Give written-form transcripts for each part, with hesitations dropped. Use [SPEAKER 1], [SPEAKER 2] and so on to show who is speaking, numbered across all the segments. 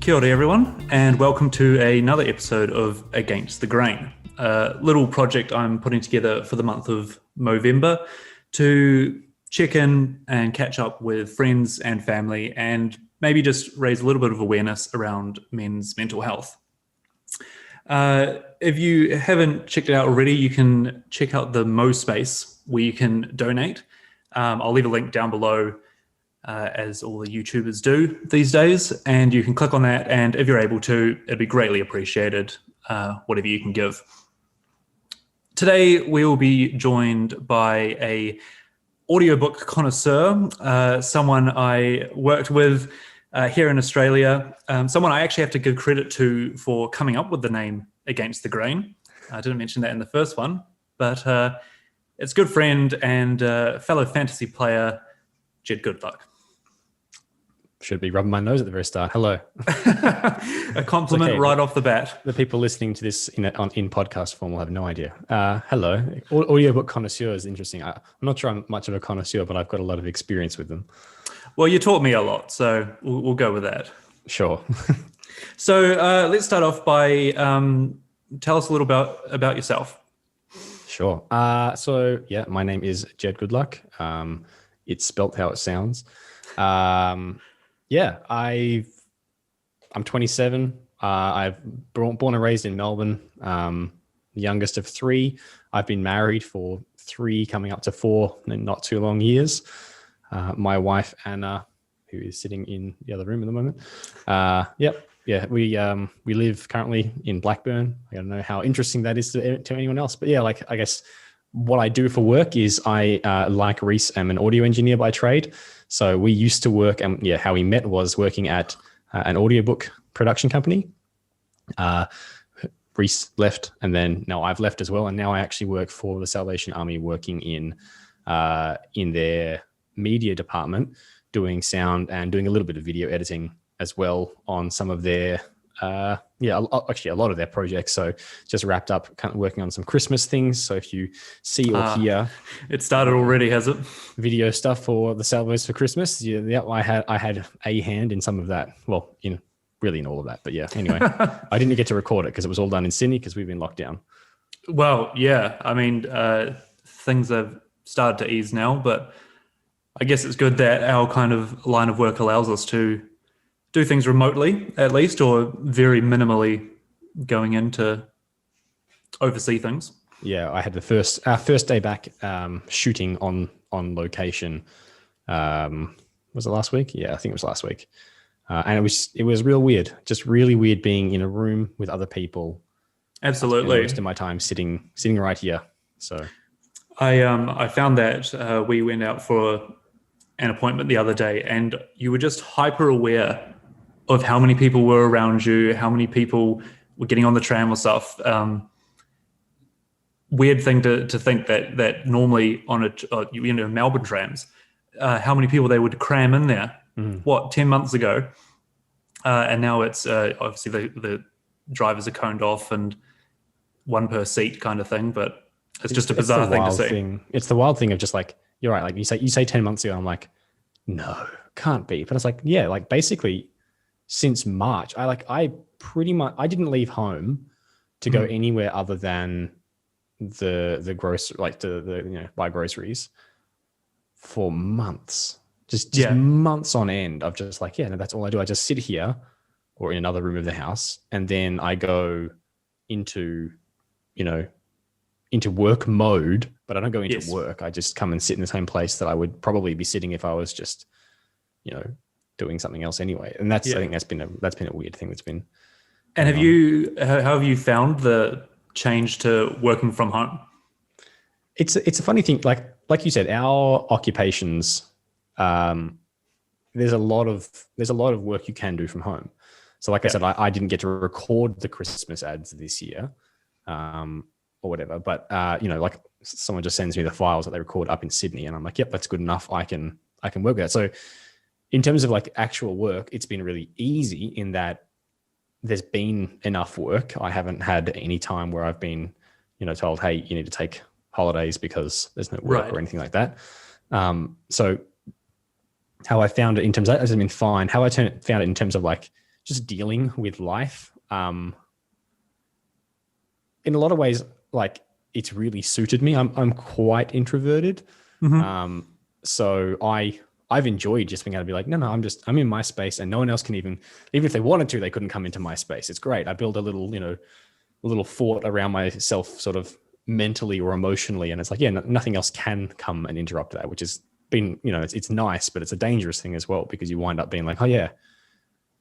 [SPEAKER 1] Kia ora everyone, and welcome to another episode of Against the Grain, a little project I'm putting together for the month of Movember to check in and catch up with friends and family and maybe just raise a little bit of awareness around men's mental health. If you haven't checked it out already, you can check out the Mo space where you can donate. I'll leave a link down below as all the YouTubers do these days, and you can click on that, and if you're able to, it'd be greatly appreciated, whatever you can give. Today we will be joined by a audiobook connoisseur, someone I worked with here in Australia, someone I actually have to give credit to for coming up with the name Against the Grain. I didn't mention that in the first one, but it's good friend and fellow fantasy player Jed Goodluck.
[SPEAKER 2] Should be rubbing my nose at the very start. Hello.
[SPEAKER 1] A compliment right off the bat.
[SPEAKER 2] The people listening to this in podcast form will have no idea. Hello. Audiobook connoisseur is interesting. I'm not sure I'm much of a connoisseur, but I've got a lot of experience with them.
[SPEAKER 1] Well, you taught me a lot, so we'll go with that.
[SPEAKER 2] Sure.
[SPEAKER 1] So let's start off by tell us a little about yourself.
[SPEAKER 2] Sure. So my name is Jed Goodluck. It's spelt how it sounds. I'm 27. I've born and raised in Melbourne, the youngest of three. I've been married for 3, coming up to 4 in not too long years. My wife, Anna, who is sitting in the other room at the moment. We live currently in Blackburn. I don't know how interesting that is to anyone else, but I guess what I do for work is I, like Reese, am an audio engineer by trade. So we used to work, and how we met was working at an audiobook production company. Reese left, and then now I've left as well. And now I actually work for the Salvation Army, working in their media department, doing sound and doing a little bit of video editing as well on some of their actually a lot of their projects. So just wrapped up kind of working on some Christmas things. So if you see or hear,
[SPEAKER 1] it started already, has it?
[SPEAKER 2] Video stuff for the Salvos for Christmas. I had a hand in some of that. Well, really in all of that. But anyway, I didn't get to record it because it was all done in Sydney because we've been locked down.
[SPEAKER 1] Well, I mean, things have started to ease now, but I guess it's good that our kind of line of work allows us to do things remotely, at least, or very minimally going in to oversee things. Yeah,
[SPEAKER 2] I had our first day back shooting on location. Was it last week? Yeah, I think it was last week. And it was real weird, just really weird being in a room with other people.
[SPEAKER 1] Absolutely.
[SPEAKER 2] Most of my time sitting right here. So
[SPEAKER 1] I found that we went out for an appointment the other day, and you were just hyper aware of how many people were around you, how many people were getting on the tram or stuff. Weird thing to think that normally on Melbourne trams, how many people they would cram in there. 10 months ago, and now it's obviously the drivers are coned off and one per seat kind of thing, but it's just a bizarre thing to see.
[SPEAKER 2] It's the wild thing of just like, you're right, like you say 10 months ago, I'm like, no, can't be. But it's like, basically since March, I didn't leave home to go anywhere other than the grocery, like buy groceries for months. Just months on end of just like, that's all I do. I just sit here or in another room of the house, and then I go into work mode, but I don't go into work. I just come and sit in the same place that I would probably be sitting if I was just, doing something else anyway. And I think that's been a weird thing that's been.
[SPEAKER 1] And how have you found the change to working from home?
[SPEAKER 2] It's a funny thing. Like you said, our occupations, there's a lot of work you can do from home. So like I said, I didn't get to record the Christmas ads this year, or whatever, but like someone just sends me the files that they record up in Sydney, and I'm like, yep, that's good enough. I can work with that. So in terms of like actual work, it's been really easy in that there's been enough work. I haven't had any time where I've been, told, hey, you need to take holidays because there's no work or anything like that. So how I found it in terms of that has been fine. How I found it in terms of like just dealing with life. In a lot of ways, like it's really suited me. I'm quite introverted.
[SPEAKER 1] Mm-hmm.
[SPEAKER 2] So I've enjoyed just being able to be like, no, I'm in my space, and no one else can even if they wanted to, they couldn't come into my space. It's great. I build a little fort around myself, sort of mentally or emotionally. And it's like, yeah, nothing else can come and interrupt that, which has been, it's nice, but it's a dangerous thing as well, because you wind up being like, oh yeah,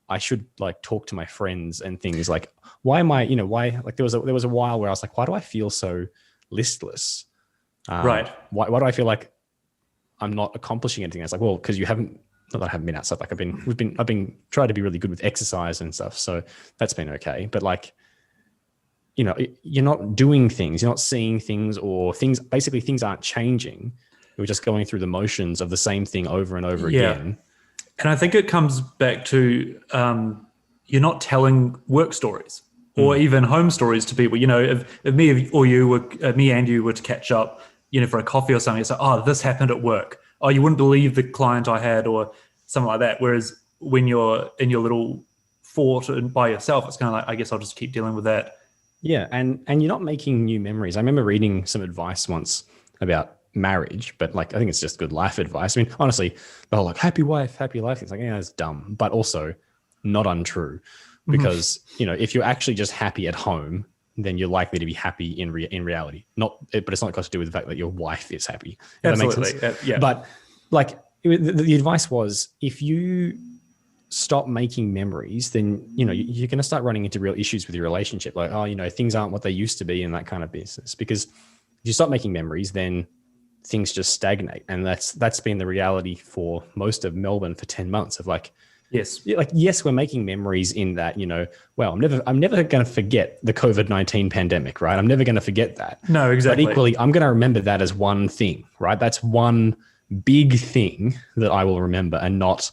[SPEAKER 2] I should like talk to my friends and things like, why am I, why, like there was a while where I was like, why do I feel so listless?
[SPEAKER 1] Right.
[SPEAKER 2] Why do I feel like I'm not accomplishing anything? It's like, well, because you haven't, not that I haven't been outside. Like I've been trying to be really good with exercise and stuff. So that's been okay. But like, you're not doing things, you're not seeing things, or basically things aren't changing. You're just going through the motions of the same thing over and over again.
[SPEAKER 1] And I think it comes back to you're not telling work stories or even home stories to people. If me or you were, me and you were to catch up, for a coffee or something, it's like, oh, this happened at work. Oh, you wouldn't believe the client I had, or something like that. Whereas when you're in your little fort and by yourself, it's kind of like, I guess I'll just keep dealing with that.
[SPEAKER 2] Yeah, and you're not making new memories. I remember reading some advice once about marriage, but like I think it's just good life advice. I mean, honestly, the whole like happy wife, happy life, it's like, yeah, it's dumb, but also not untrue, because if you're actually just happy at home, then you're likely to be happy in reality. But it's not got to do with the fact that your wife is happy.
[SPEAKER 1] Absolutely.
[SPEAKER 2] That makes sense.
[SPEAKER 1] Yeah.
[SPEAKER 2] But like the advice was, if you stop making memories, then you're going to start running into real issues with your relationship, like, oh, things aren't what they used to be, in that kind of business. Because if you stop making memories, then things just stagnate. And that's been the reality for most of Melbourne for 10 months of like,
[SPEAKER 1] yes,
[SPEAKER 2] we're making memories in that, well, I'm never going to forget the COVID-19 pandemic, right? I'm never going to forget that.
[SPEAKER 1] No, exactly.
[SPEAKER 2] But equally, I'm going to remember that as one thing, right? That's one big thing that I will remember, and not,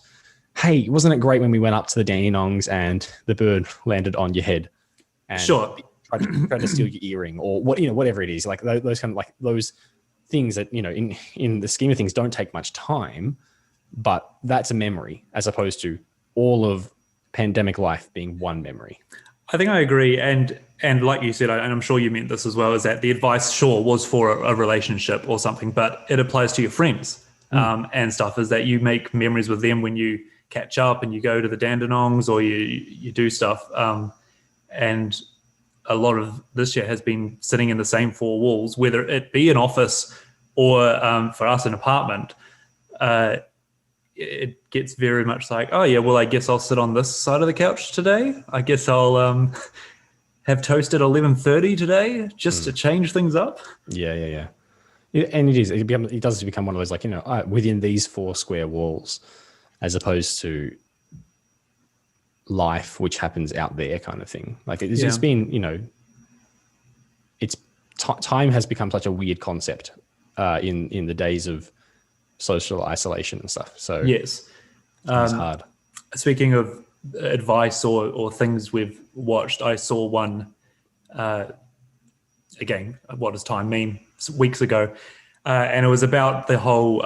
[SPEAKER 2] hey, wasn't it great when we went up to the Dandenongs and the bird landed on your head and
[SPEAKER 1] sure,
[SPEAKER 2] tried to steal your earring, or whatever it is, like those kind of like those things that, in the scheme of things don't take much time, but that's a memory, as opposed to all of pandemic life being one memory.
[SPEAKER 1] I think I agree. And like you said, and I'm sure you meant this as well, is that the advice, sure, was for a relationship or something, but it applies to your friends and stuff, is that you make memories with them when you catch up and you go to the Dandenongs or you do stuff. And a lot of this year has been sitting in the same four walls, whether it be an office or for us, an apartment. It gets very much like, oh yeah, well, I guess I'll sit on this side of the couch today. I guess I'll have toast at 11:30 today just to change things up.
[SPEAKER 2] Yeah. And it does become one of those, like, within these four square walls, as opposed to life, which happens out there kind of thing. Like it's been, time has become such a weird concept in the days of social isolation and stuff. So
[SPEAKER 1] yes,
[SPEAKER 2] it's hard.
[SPEAKER 1] Speaking of advice or things we've watched, I saw one again. What does time mean? Weeks ago, and it was about the whole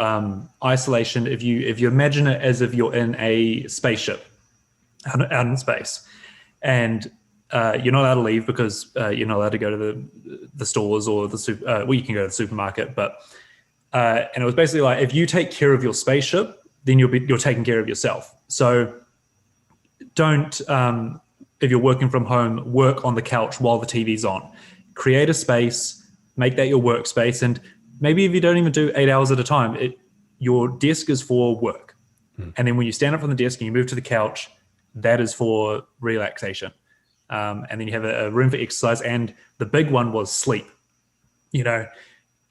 [SPEAKER 1] isolation. If you imagine it as if you're in a spaceship out in space, and you're not allowed to leave because you're not allowed to go to the stores or the well, you can go to the supermarket, but and it was basically like, if you take care of your spaceship, then you're taking care of yourself. So don't, if you're working from home, work on the couch while the TV's on. Create a space, make that your workspace, and maybe if you don't even do 8 hours at a time, your desk is for work. And then when you stand up from the desk and you move to the couch, that is for relaxation. And then you have a room for exercise. And the big one was sleep.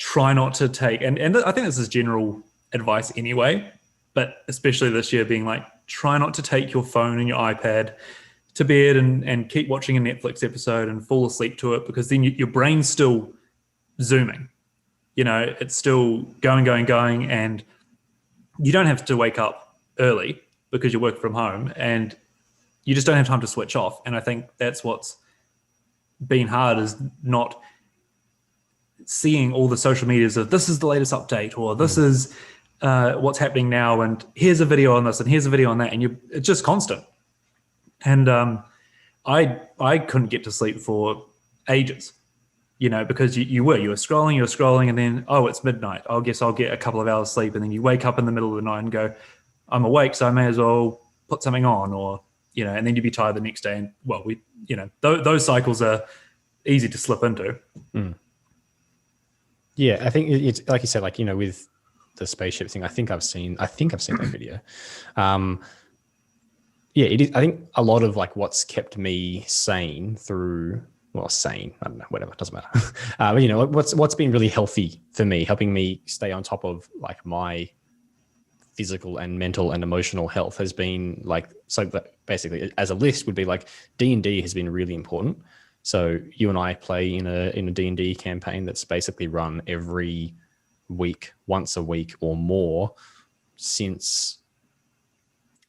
[SPEAKER 1] Try not to take, and I think this is general advice anyway, but especially this year, being like, try not to take your phone and your iPad to bed and keep watching a Netflix episode and fall asleep to it, because then your brain's still zooming. It's still going, and you don't have to wake up early because you work from home, and you just don't have time to switch off. And I think that's what's been hard, is not seeing all the social medias of this is the latest update, or this is what's happening now, and here's a video on this and here's a video on that, and it's just constant. And I couldn't get to sleep for ages, because you were scrolling, and then, oh, it's midnight. I guess I'll get a couple of hours sleep, and then you wake up in the middle of the night and go, I'm awake, so I may as well put something on, or and then you'd be tired the next day. And well, those cycles are easy to slip into.
[SPEAKER 2] Yeah, I think it's like you said, with the spaceship thing. I think I've seen that video. Yeah, it is. I think a lot of what's kept me sane through, sane, I don't know, whatever, it doesn't matter. But what's been really healthy for me, helping me stay on top of my physical and mental and emotional health has been so that basically as a list would be D&D has been really important. So you and I play in a D&D campaign that's basically run every week, once a week or more since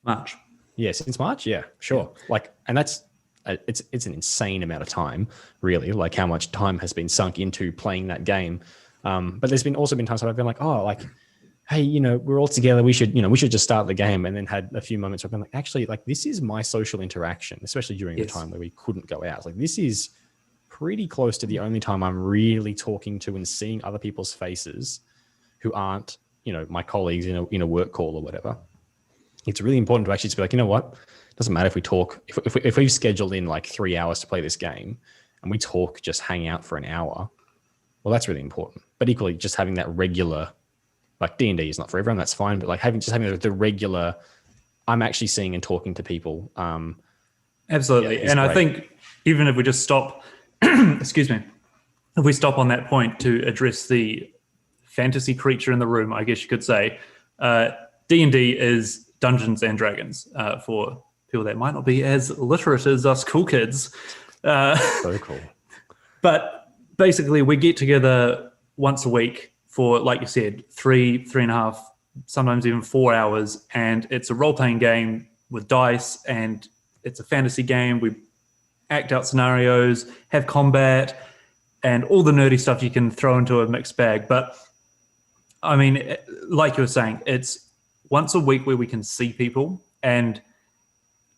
[SPEAKER 1] March.
[SPEAKER 2] Yeah, since March. Yeah, sure. Yeah. And that's it's an insane amount of time, really. How much time has been sunk into playing that game. But there's also been times where I've been hey, we're all together. We should just start the game, and then had a few moments where I've been actually, this is my social interaction, especially during the time where we couldn't go out. This is pretty close to the only time I'm really talking to and seeing other people's faces who aren't, my colleagues in a work call or whatever. It's really important to actually just be you know what? It doesn't matter if we talk, if we've scheduled in 3 hours to play this game and we talk, just hang out for an hour. Well, that's really important. But equally, just having that regular, D&D is not for everyone, that's fine. But having the regular, I'm actually seeing and talking to people.
[SPEAKER 1] Absolutely. And great. I think even if we just stop, excuse me, if we stop on that point to address the fantasy creature in the room, I guess you could say, D&D is Dungeons and Dragons for people that might not be as literate as us cool kids.
[SPEAKER 2] So cool.
[SPEAKER 1] But basically, we get together once a week for, like you said, 3.5, sometimes even 4 hours. And it's a role-playing game with dice, and it's a fantasy game. We act out scenarios, have combat, and all the nerdy stuff you can throw into a mixed bag. But, I mean, like you were saying, it's once a week where we can see people and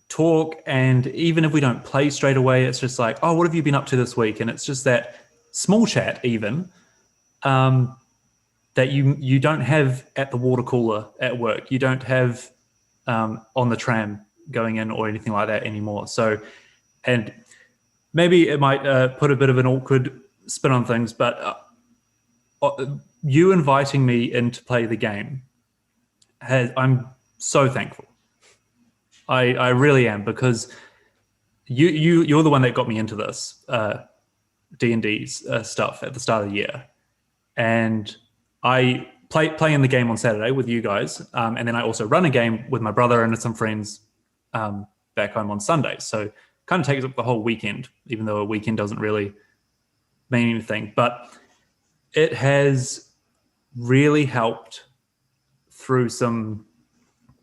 [SPEAKER 1] talk. And even if we don't play straight away, it's just oh, what have you been up to this week? And it's just that small chat even that you don't have at the water cooler at work. You don't have on the tram going in or anything like that anymore. So, and maybe it might put a bit of an awkward spin on things, but you inviting me in to play the game, I'm so thankful. I really am, because you're the one that got me into this D&D's stuff at the start of the year, and I play in the game on Saturday with you guys, and then I also run a game with my brother and some friends back home on Sunday. So kind of takes up the whole weekend, even though a weekend doesn't really mean anything. But it has really helped through some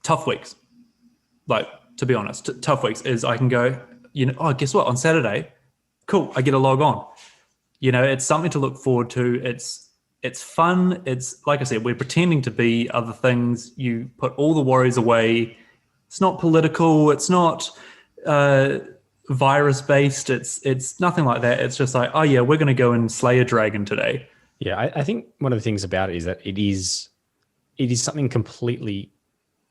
[SPEAKER 1] tough weeks. To be honest, tough weeks is I can go, oh, guess what? On Saturday, cool, I get to log on. It's something to look forward to. It's fun. It's, like I said, we're pretending to be other things. You put all the worries away. It's not political. It's not virus-based. It's nothing like that. It's just oh yeah, we're going to go and slay a dragon today.
[SPEAKER 2] Yeah, I think one of the things about it is that it is something completely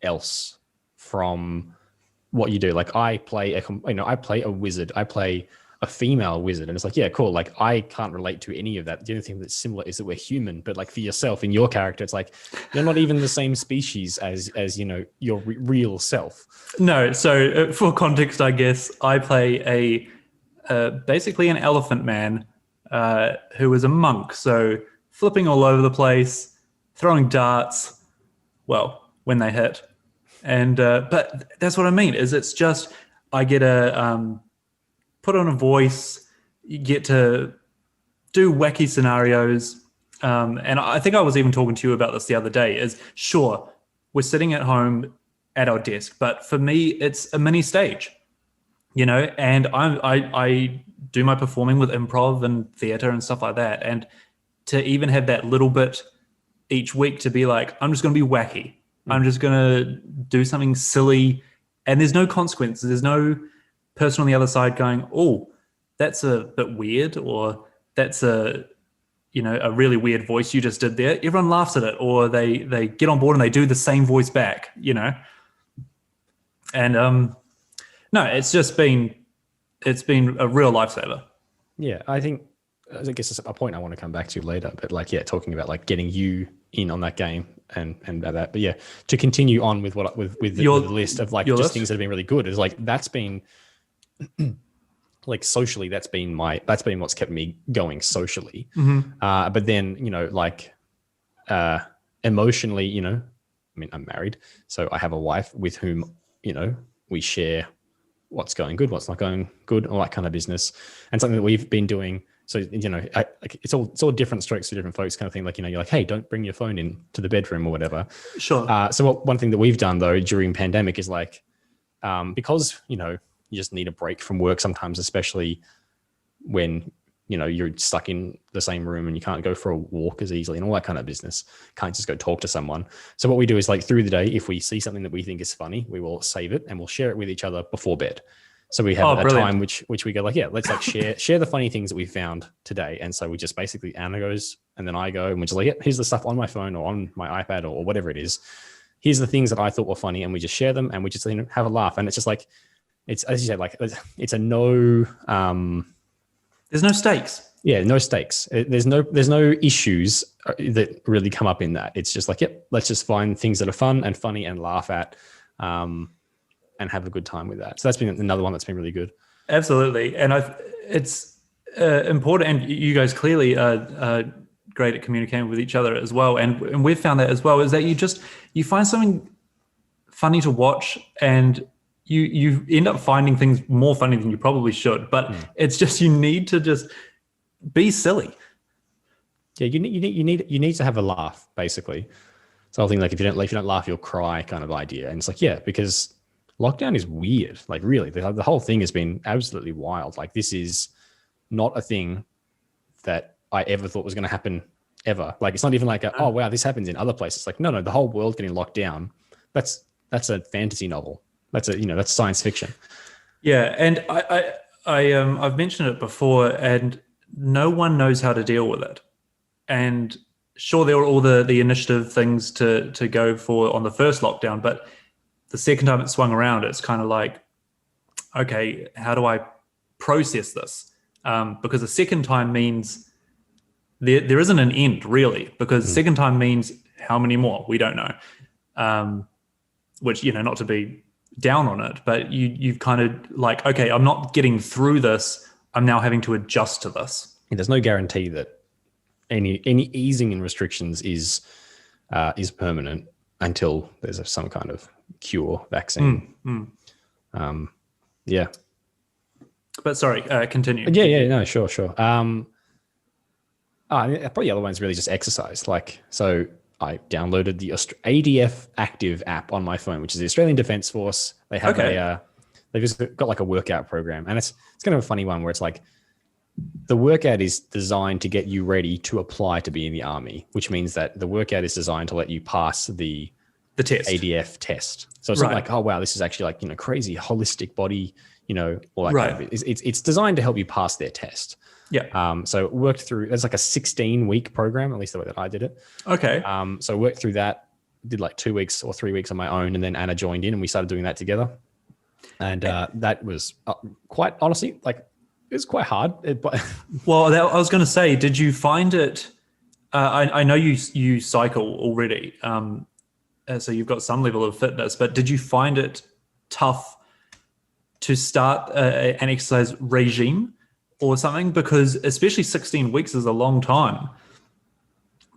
[SPEAKER 2] else from what you do. I play a wizard. I play a female wizard, and it's yeah, cool. I can't relate to any of that. The only thing that's similar is that we're human, but for yourself, in your character, it's you're not even the same species as your real self.
[SPEAKER 1] No. So for context, I guess I play basically an elephant man who is a monk. So flipping all over the place, throwing darts, well, when they hit. And but that's what I mean, is it's just I get a put on a voice, you get to do wacky scenarios. And I think I was even talking to you about this the other day, is sure, we're sitting at home at our desk, but for me, it's a mini stage, and I do my performing with improv and theater and stuff like that. And to even have that little bit each week to be I'm just going to be wacky. I'm just going to do something silly, and there's no consequences. There's no person on the other side going, oh, that's a bit weird, or that's a really weird voice you just did there. Everyone laughs at it, or they get on board and they do the same voice back, And no, it's been a real lifesaver.
[SPEAKER 2] Yeah, I guess it's a point I want to come back to later, but talking about getting you in on that game and about that. But yeah, to continue on with the list of just things that have been really good is that's been socially, that's been what's kept me going socially. But then, emotionally, I mean, I'm married, so I have a wife with whom, we share what's going good, what's not going good, all that kind of business. And something that we've been doing. So, it's all different strokes for different folks kind of thing. You're like, hey, don't bring your phone in to the bedroom or whatever.
[SPEAKER 1] Sure.
[SPEAKER 2] So one thing that we've done though, during pandemic is because, you just need a break from work sometimes, especially when, you're stuck in the same room and you can't go for a walk as easily and all that kind of business. Can't just go talk to someone. So what we do is through the day, if we see something that we think is funny, we will save it and we'll share it with each other before bed. So we have a time which we go let's share the funny things that we found today. And so we just basically, Anna goes and then I go and we're just here's the stuff on my phone or on my iPad or whatever it is. Here's the things that I thought were funny, and we just share them and we just have a laugh. And it's just it's, as you said, it's a no.
[SPEAKER 1] There's no stakes.
[SPEAKER 2] Yeah, no stakes. There's no issues that really come up in that. It's just let's just find things that are fun and funny and laugh at, and have a good time with that. So that's been another one that's been really good.
[SPEAKER 1] Absolutely, and it's important. And you guys clearly are great at communicating with each other as well. And we've found that as well, is that you find something funny to watch, and you end up finding things more funny than you probably should. But it's just, you need to just be silly.
[SPEAKER 2] Yeah, you need to have a laugh, basically. So I think if you don't laugh, you'll cry kind of idea. And it's because lockdown is weird. Really, the whole thing has been absolutely wild. This is not a thing that I ever thought was going to happen ever. It's not even oh wow, this happens in other places. No, the whole world getting locked down. That's a fantasy novel. That's science fiction.
[SPEAKER 1] Yeah, and I've mentioned it before, and no one knows how to deal with it. And sure, there were all the initiative things to go for on the first lockdown, but the second time it swung around, it's kind of okay, how do I process this? Because the second time means there isn't an end, really, because second time means how many more? We don't know. Which, not to be down on it, but you've kind of okay, I'm not getting through this. I'm now having to adjust to this.
[SPEAKER 2] And there's no guarantee that any easing in restrictions is permanent until there's some kind of cure, vaccine. Yeah.
[SPEAKER 1] But sorry, continue.
[SPEAKER 2] Yeah, no, sure. Probably the other one's really just exercise. So I downloaded the ADF Active app on my phone, which is the Australian Defence Force. They have they've just got a workout program, and it's kind of a funny one where it's the workout is designed to get you ready to apply to be in the army, which means that the workout is designed to let you pass the
[SPEAKER 1] test,
[SPEAKER 2] ADF test. So it's not oh wow, this is actually crazy holistic body, all that kind of it. It's designed to help you pass their test.
[SPEAKER 1] Yeah.
[SPEAKER 2] So it worked through, it's a 16-week program, at least the way that I did it.
[SPEAKER 1] Okay.
[SPEAKER 2] So I worked through that, did 2 weeks or 3 weeks on my own, and then Anna joined in and we started doing that together. And that was quite, honestly, it was quite hard.
[SPEAKER 1] Well, I was going to say, did you find it, I know you cycle already, so you've got some level of fitness, but did you find it tough to start an exercise regime or something? Because especially 16 weeks is a long time.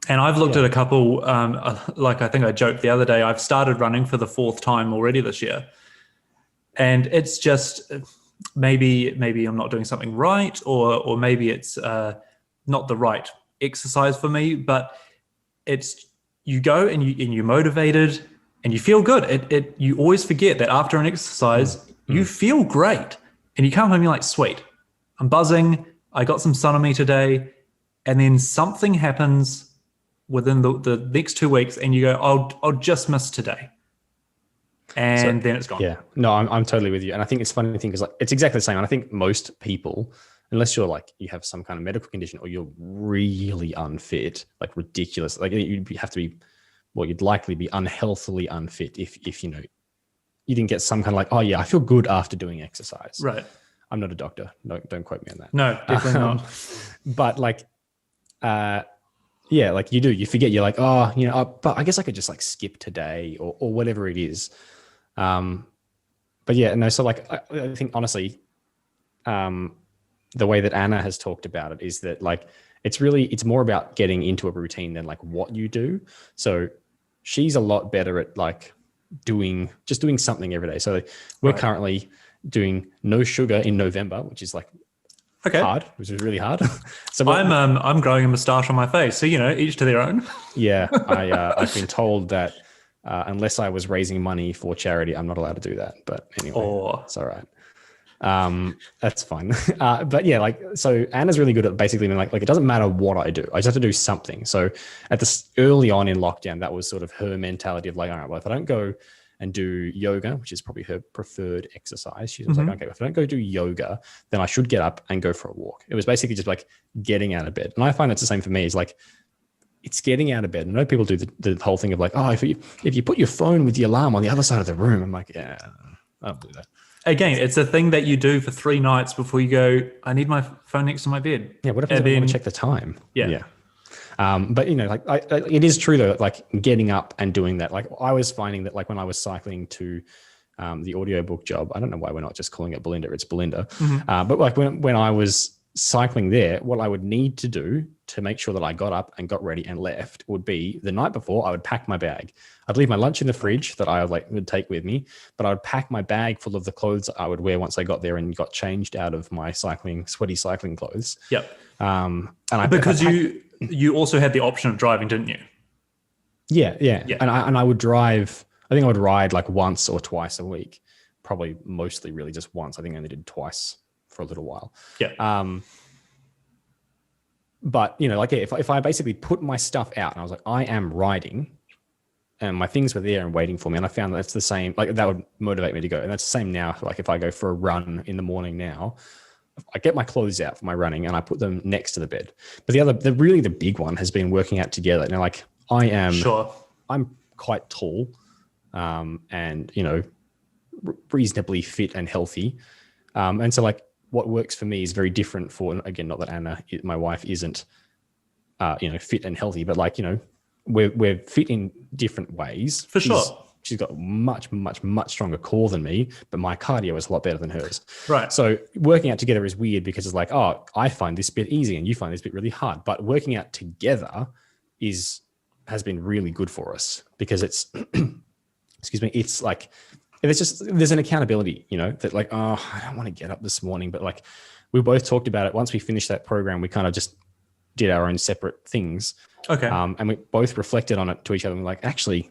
[SPEAKER 1] And I've looked at a couple, I think I joked the other day, I've started running for the 4th time already this year. And it's just, maybe I'm not doing something right, or maybe it's not the right exercise for me, but it's, you go and you're motivated and you feel good. You always forget that after an exercise, you feel great. And you come home, you're like, sweet, I'm buzzing. I got some sun on me today. And then something happens within the next 2 weeks and you go, I'll just miss today. and then it's gone.
[SPEAKER 2] Yeah, no, I'm totally with you. And I think it's funny thing because like it's exactly the same. And I think most people, unless you're like you have some kind of medical condition or you're really unfit, like ridiculous, like you'd have to be, well, you'd likely be unhealthily unfit if you know you didn't get some kind of like, oh yeah, I feel good after doing exercise.
[SPEAKER 1] Right.
[SPEAKER 2] I'm not a doctor. No, don't quote me on that.
[SPEAKER 1] No, definitely not.
[SPEAKER 2] But like, yeah, like you forget. You're like, oh, you know, but I guess I could just like skip today or whatever it is. But yeah, no. So like, I think honestly, the way that Anna has talked about it is that like it's more about getting into a routine than like what you do. So she's a lot better at like doing something every day. So we're currently doing no sugar in November, which is like hard, which is really hard. So
[SPEAKER 1] I'm growing a moustache on my face. So, you know, each to their own.
[SPEAKER 2] Yeah. I've been told that unless I was raising money for charity, I'm not allowed to do that. But anyway, it's all right. That's fine. But yeah, like, so Anna's really good at basically being like it doesn't matter what I do. I just have to do something. So at this early on in lockdown, that was sort of her mentality of like, all right, well, if I don't go and do yoga, which is probably her preferred exercise, she was like, okay, if I don't go do yoga, then I should get up and go for a walk. It was basically just like getting out of bed. And I find it's the same for me. It's like, it's getting out of bed. I know people do the whole thing of like, oh, if you put your phone with the alarm on the other side of the room, I'm like, yeah, I don't do that.
[SPEAKER 1] Again, it's a thing that you do for 3 nights before you go, I need my phone next to my bed.
[SPEAKER 2] Yeah, what if I want to check the time?
[SPEAKER 1] Yeah.
[SPEAKER 2] But you know, like it is true though, like getting up and doing that. Like I was finding that like when I was cycling to the audiobook job, I don't know why we're not just calling it Belinda, it's Belinda. But like when I was cycling there, what I would need to do to make sure that I got up and got ready and left would be the night before I would pack my bag. I'd leave my lunch in the fridge that I would take with me, but I would pack my bag full of the clothes I would wear once I got there and got changed out of my sweaty cycling clothes.
[SPEAKER 1] Yep.
[SPEAKER 2] And
[SPEAKER 1] you also had the option of driving, didn't you?
[SPEAKER 2] Yeah. And I would drive. I think I would ride like once or twice a week. Probably mostly really just once. I think I only did twice for a little while.
[SPEAKER 1] Yeah.
[SPEAKER 2] But you know, like if I basically put my stuff out and I was like, I am riding, and my things were there and waiting for me, and I found that's the same. Like that would motivate me to go, and that's the same now. Like if I go for a run in the morning now, I get my clothes out for my running and I put them next to the bed. But the big one has been working out together. Now, like I'm quite tall, and you know, reasonably fit and healthy, and so like. What works for me is very different for, again, not that Anna, my wife, isn't, fit and healthy, but like, you know, we're fit in different ways.
[SPEAKER 1] For sure.
[SPEAKER 2] She's got much, much, much stronger core than me, but my cardio is a lot better than hers.
[SPEAKER 1] Right.
[SPEAKER 2] So working out together is weird because it's like, oh, I find this bit easy and you find this bit really hard. But working out together has been really good for us because it's, excuse me, it's like, there's an accountability, you know, that like, oh, I don't want to get up this morning, but like we both talked about it. Once we finished that program, we kind of just did our own separate things.
[SPEAKER 1] Okay.
[SPEAKER 2] And we both reflected on it to each other. And we're like, actually,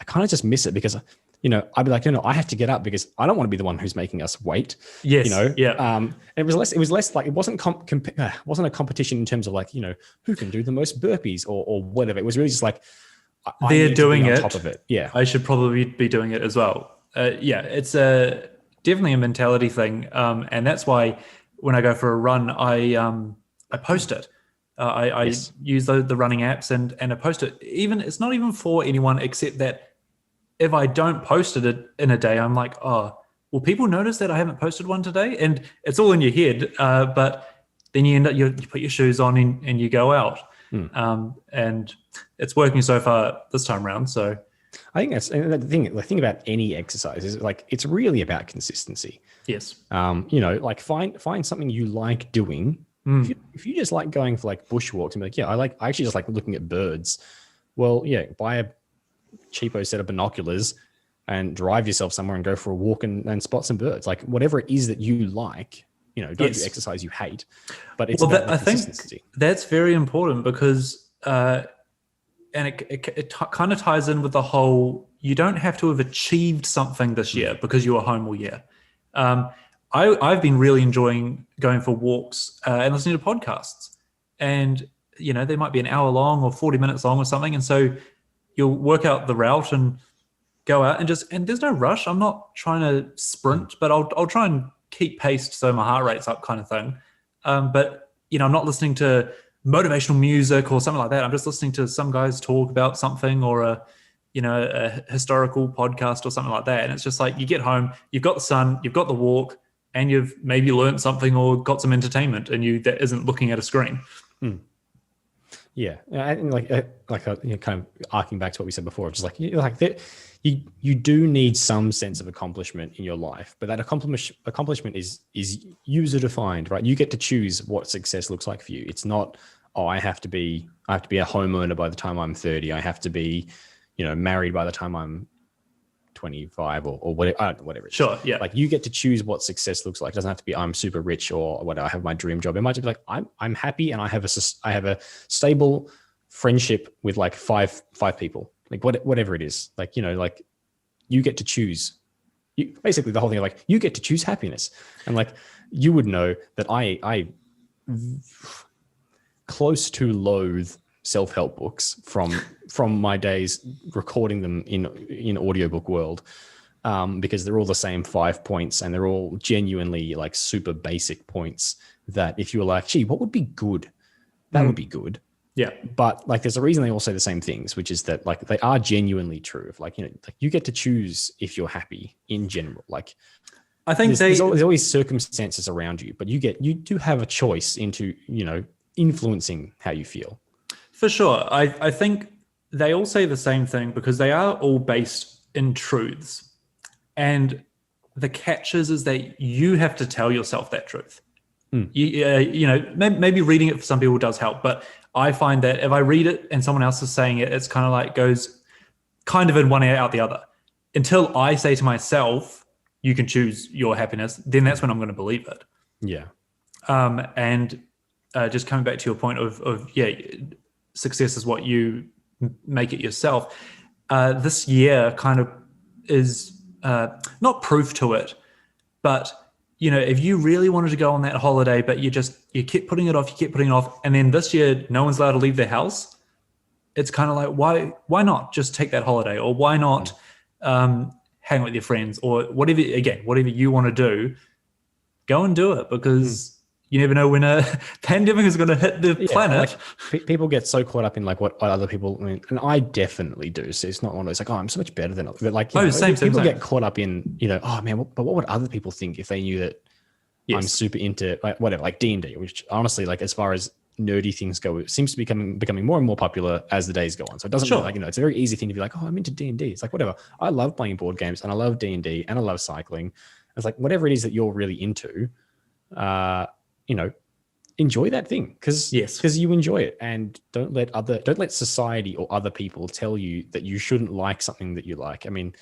[SPEAKER 2] I kind of just miss it because, you know, I'd be like, I have to get up because I don't want to be the one who's making us wait.
[SPEAKER 1] Yes.
[SPEAKER 2] You know?
[SPEAKER 1] Yeah.
[SPEAKER 2] It was less like, it wasn't wasn't a competition in terms of like, you know, who can do the most burpees or whatever. It was really just like,
[SPEAKER 1] they're doing it.
[SPEAKER 2] On top of it. Yeah.
[SPEAKER 1] I should probably be doing it as well. It's definitely a mentality thing. And that's why when I go for a run, I post it. I use the running apps and I post it. It's not even for anyone except that if I don't post it in a day, I'm like, oh, will people notice that I haven't posted one today? And it's all in your head. But then you end up, you put your shoes on and you go out. And it's working so far this time around. So
[SPEAKER 2] I think that's the thing about any exercise is like, it's really about consistency.
[SPEAKER 1] Yes.
[SPEAKER 2] You know, like find something you like doing. If you just like going for like bushwalks and be like, yeah, I actually just like looking at birds. Well, yeah, buy a cheapo set of binoculars and drive yourself somewhere and go for a walk and spot some birds. Like whatever it is that you like, you know, don't do exercise you hate, but it's about the consistency.
[SPEAKER 1] I think that's very important because, and it kind of ties in with the whole, you don't have to have achieved something this year because you were home all year. I've been really enjoying going for walks and listening to podcasts. And, you know, they might be an hour long or 40 minutes long or something. And so you'll work out the route and go out and there's no rush. I'm not trying to sprint, but I'll try and keep pace so my heart rate's up kind of thing. But, I'm not listening to motivational music or something like that. I'm just listening to some guys talk about something or a historical podcast or something like that. And it's just like you get home, you've got the sun, you've got the walk, and you've maybe learned something or got some entertainment that isn't looking at a screen.
[SPEAKER 2] Yeah, and kind of arcing back to what we said before, just you do need some sense of accomplishment in your life, but that accomplishment is user defined, right? You get to choose what success looks like for you. It's not, I have to be a homeowner by the time I'm 30. I have to be, married by the time I'm 25 or whatever. I don't know, whatever.
[SPEAKER 1] Sure, yeah.
[SPEAKER 2] Like you get to choose what success looks like. It doesn't have to be I'm super rich or whatever. I have my dream job. It might just be like I'm happy and I have a stable friendship with like five people. Like whatever it is. Like like you get to choose. Basically, the whole thing of like you get to choose happiness, and like you would know that I close to loathe self-help books from my days recording them in audiobook world, because they're all the same 5 points and they're all genuinely like super basic points that if you were like, gee, what would be good? That would be good.
[SPEAKER 1] Yeah.
[SPEAKER 2] But like, there's a reason they all say the same things, which is that like, they are genuinely true. Like, like you get to choose if you're happy in general. Like,
[SPEAKER 1] I think
[SPEAKER 2] there's always circumstances around you, but you do have a choice into, influencing how you feel.
[SPEAKER 1] For sure. I think they all say the same thing because they are all based in truths. And the catch is that you have to tell yourself that truth. Maybe reading it for some people does help, but I find that if I read it and someone else is saying it, it's kind of like goes kind of in one ear out the other. Until I say to myself, you can choose your happiness, then that's when I'm going to believe it.
[SPEAKER 2] Yeah.
[SPEAKER 1] And just coming back to your point of success is what you make it yourself. This year kind of is not proof to it, but if you really wanted to go on that holiday, but you keep putting it off, and then this year no one's allowed to leave their house, it's kind of like why not just take that holiday, or why not hang with your friends, or whatever you want to do, go and do it, because you never know when a pandemic is going to hit the planet.
[SPEAKER 2] Like, people get so caught up in like what other people, and I definitely do. So it's not one of those like, I'm so much better than others. But like, people get caught up in, oh man, but what would other people think if they knew that I'm super into like whatever, like D&D, which honestly, like as far as nerdy things go, it seems to be becoming more and more popular as the days go on. So it doesn't really, like, it's a very easy thing to be like, oh, I'm into D&D. It's like, whatever. I love playing board games and I love D&D and I love cycling. It's like, whatever it is that you're really into, enjoy that thing because you enjoy it, and don't let society or other people tell you that you shouldn't like something that you like. I mean,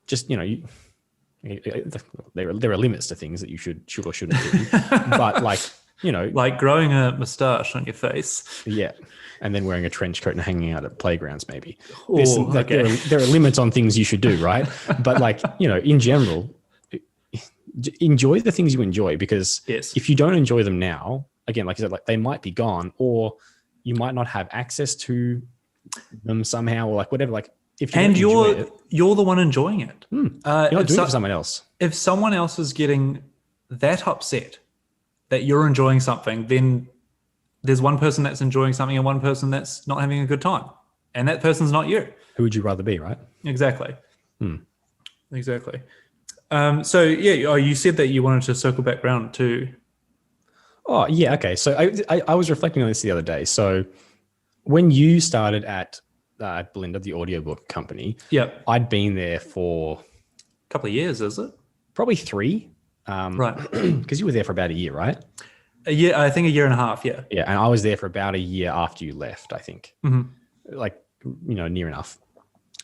[SPEAKER 2] just there are limits to things that you should or shouldn't do, but like
[SPEAKER 1] growing a moustache on your face,
[SPEAKER 2] and then wearing a trench coat and hanging out at playgrounds, maybe.
[SPEAKER 1] There
[SPEAKER 2] are limits on things you should do, right? But in general, enjoy the things you enjoy, because if you don't enjoy them now, again, like I said, like they might be gone, or you might not have access to them somehow, or like whatever. Like
[SPEAKER 1] you're the one enjoying it.
[SPEAKER 2] You're not doing it for someone else.
[SPEAKER 1] If someone else is getting that upset that you're enjoying something, then there's one person that's enjoying something and one person that's not having a good time, and that person's not you.
[SPEAKER 2] Who would you rather be, right?
[SPEAKER 1] Exactly. Exactly. You said that you wanted to circle back around to.
[SPEAKER 2] Oh yeah, okay. So I was reflecting on this the other day. So when you started at Belinda, the audiobook company, I'd been there for
[SPEAKER 1] a couple of years, is it?
[SPEAKER 2] Probably 3.
[SPEAKER 1] Right.
[SPEAKER 2] Because you were there for about a year, right?
[SPEAKER 1] I think a year and a half. Yeah.
[SPEAKER 2] Yeah, and I was there for about a year after you left, I think. Like near enough.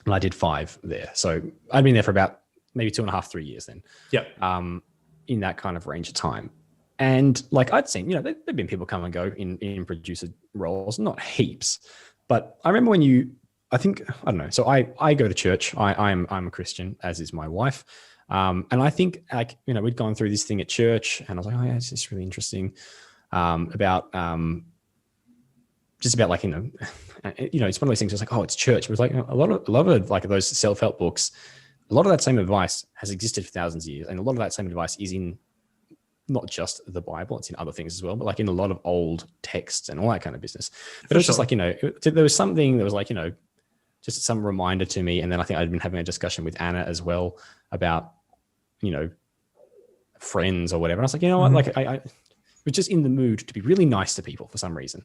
[SPEAKER 2] And I did 5 there, so I'd been there for about maybe 2.5, 3 years then. In that kind of range of time. And like I'd seen, there've been people come and go in producer roles, not heaps, but I remember when I don't know. So I go to church. I'm a Christian, as is my wife. And I think like, we'd gone through this thing at church, and I was like, oh yeah, it's just really interesting about just about like, it's one of those things. It's like, oh, it's church. It was like a lot of like those self-help books. A lot of that same advice has existed for thousands of years, and a lot of that same advice is in not just the Bible, it's in other things as well, but like in a lot of old texts and all that kind of business. But it was just like, there was something that was like, just some reminder to me. And then I think I'd been having a discussion with Anna as well about, friends or whatever. And I was like, you know what, like I was just in the mood to be really nice to people for some reason.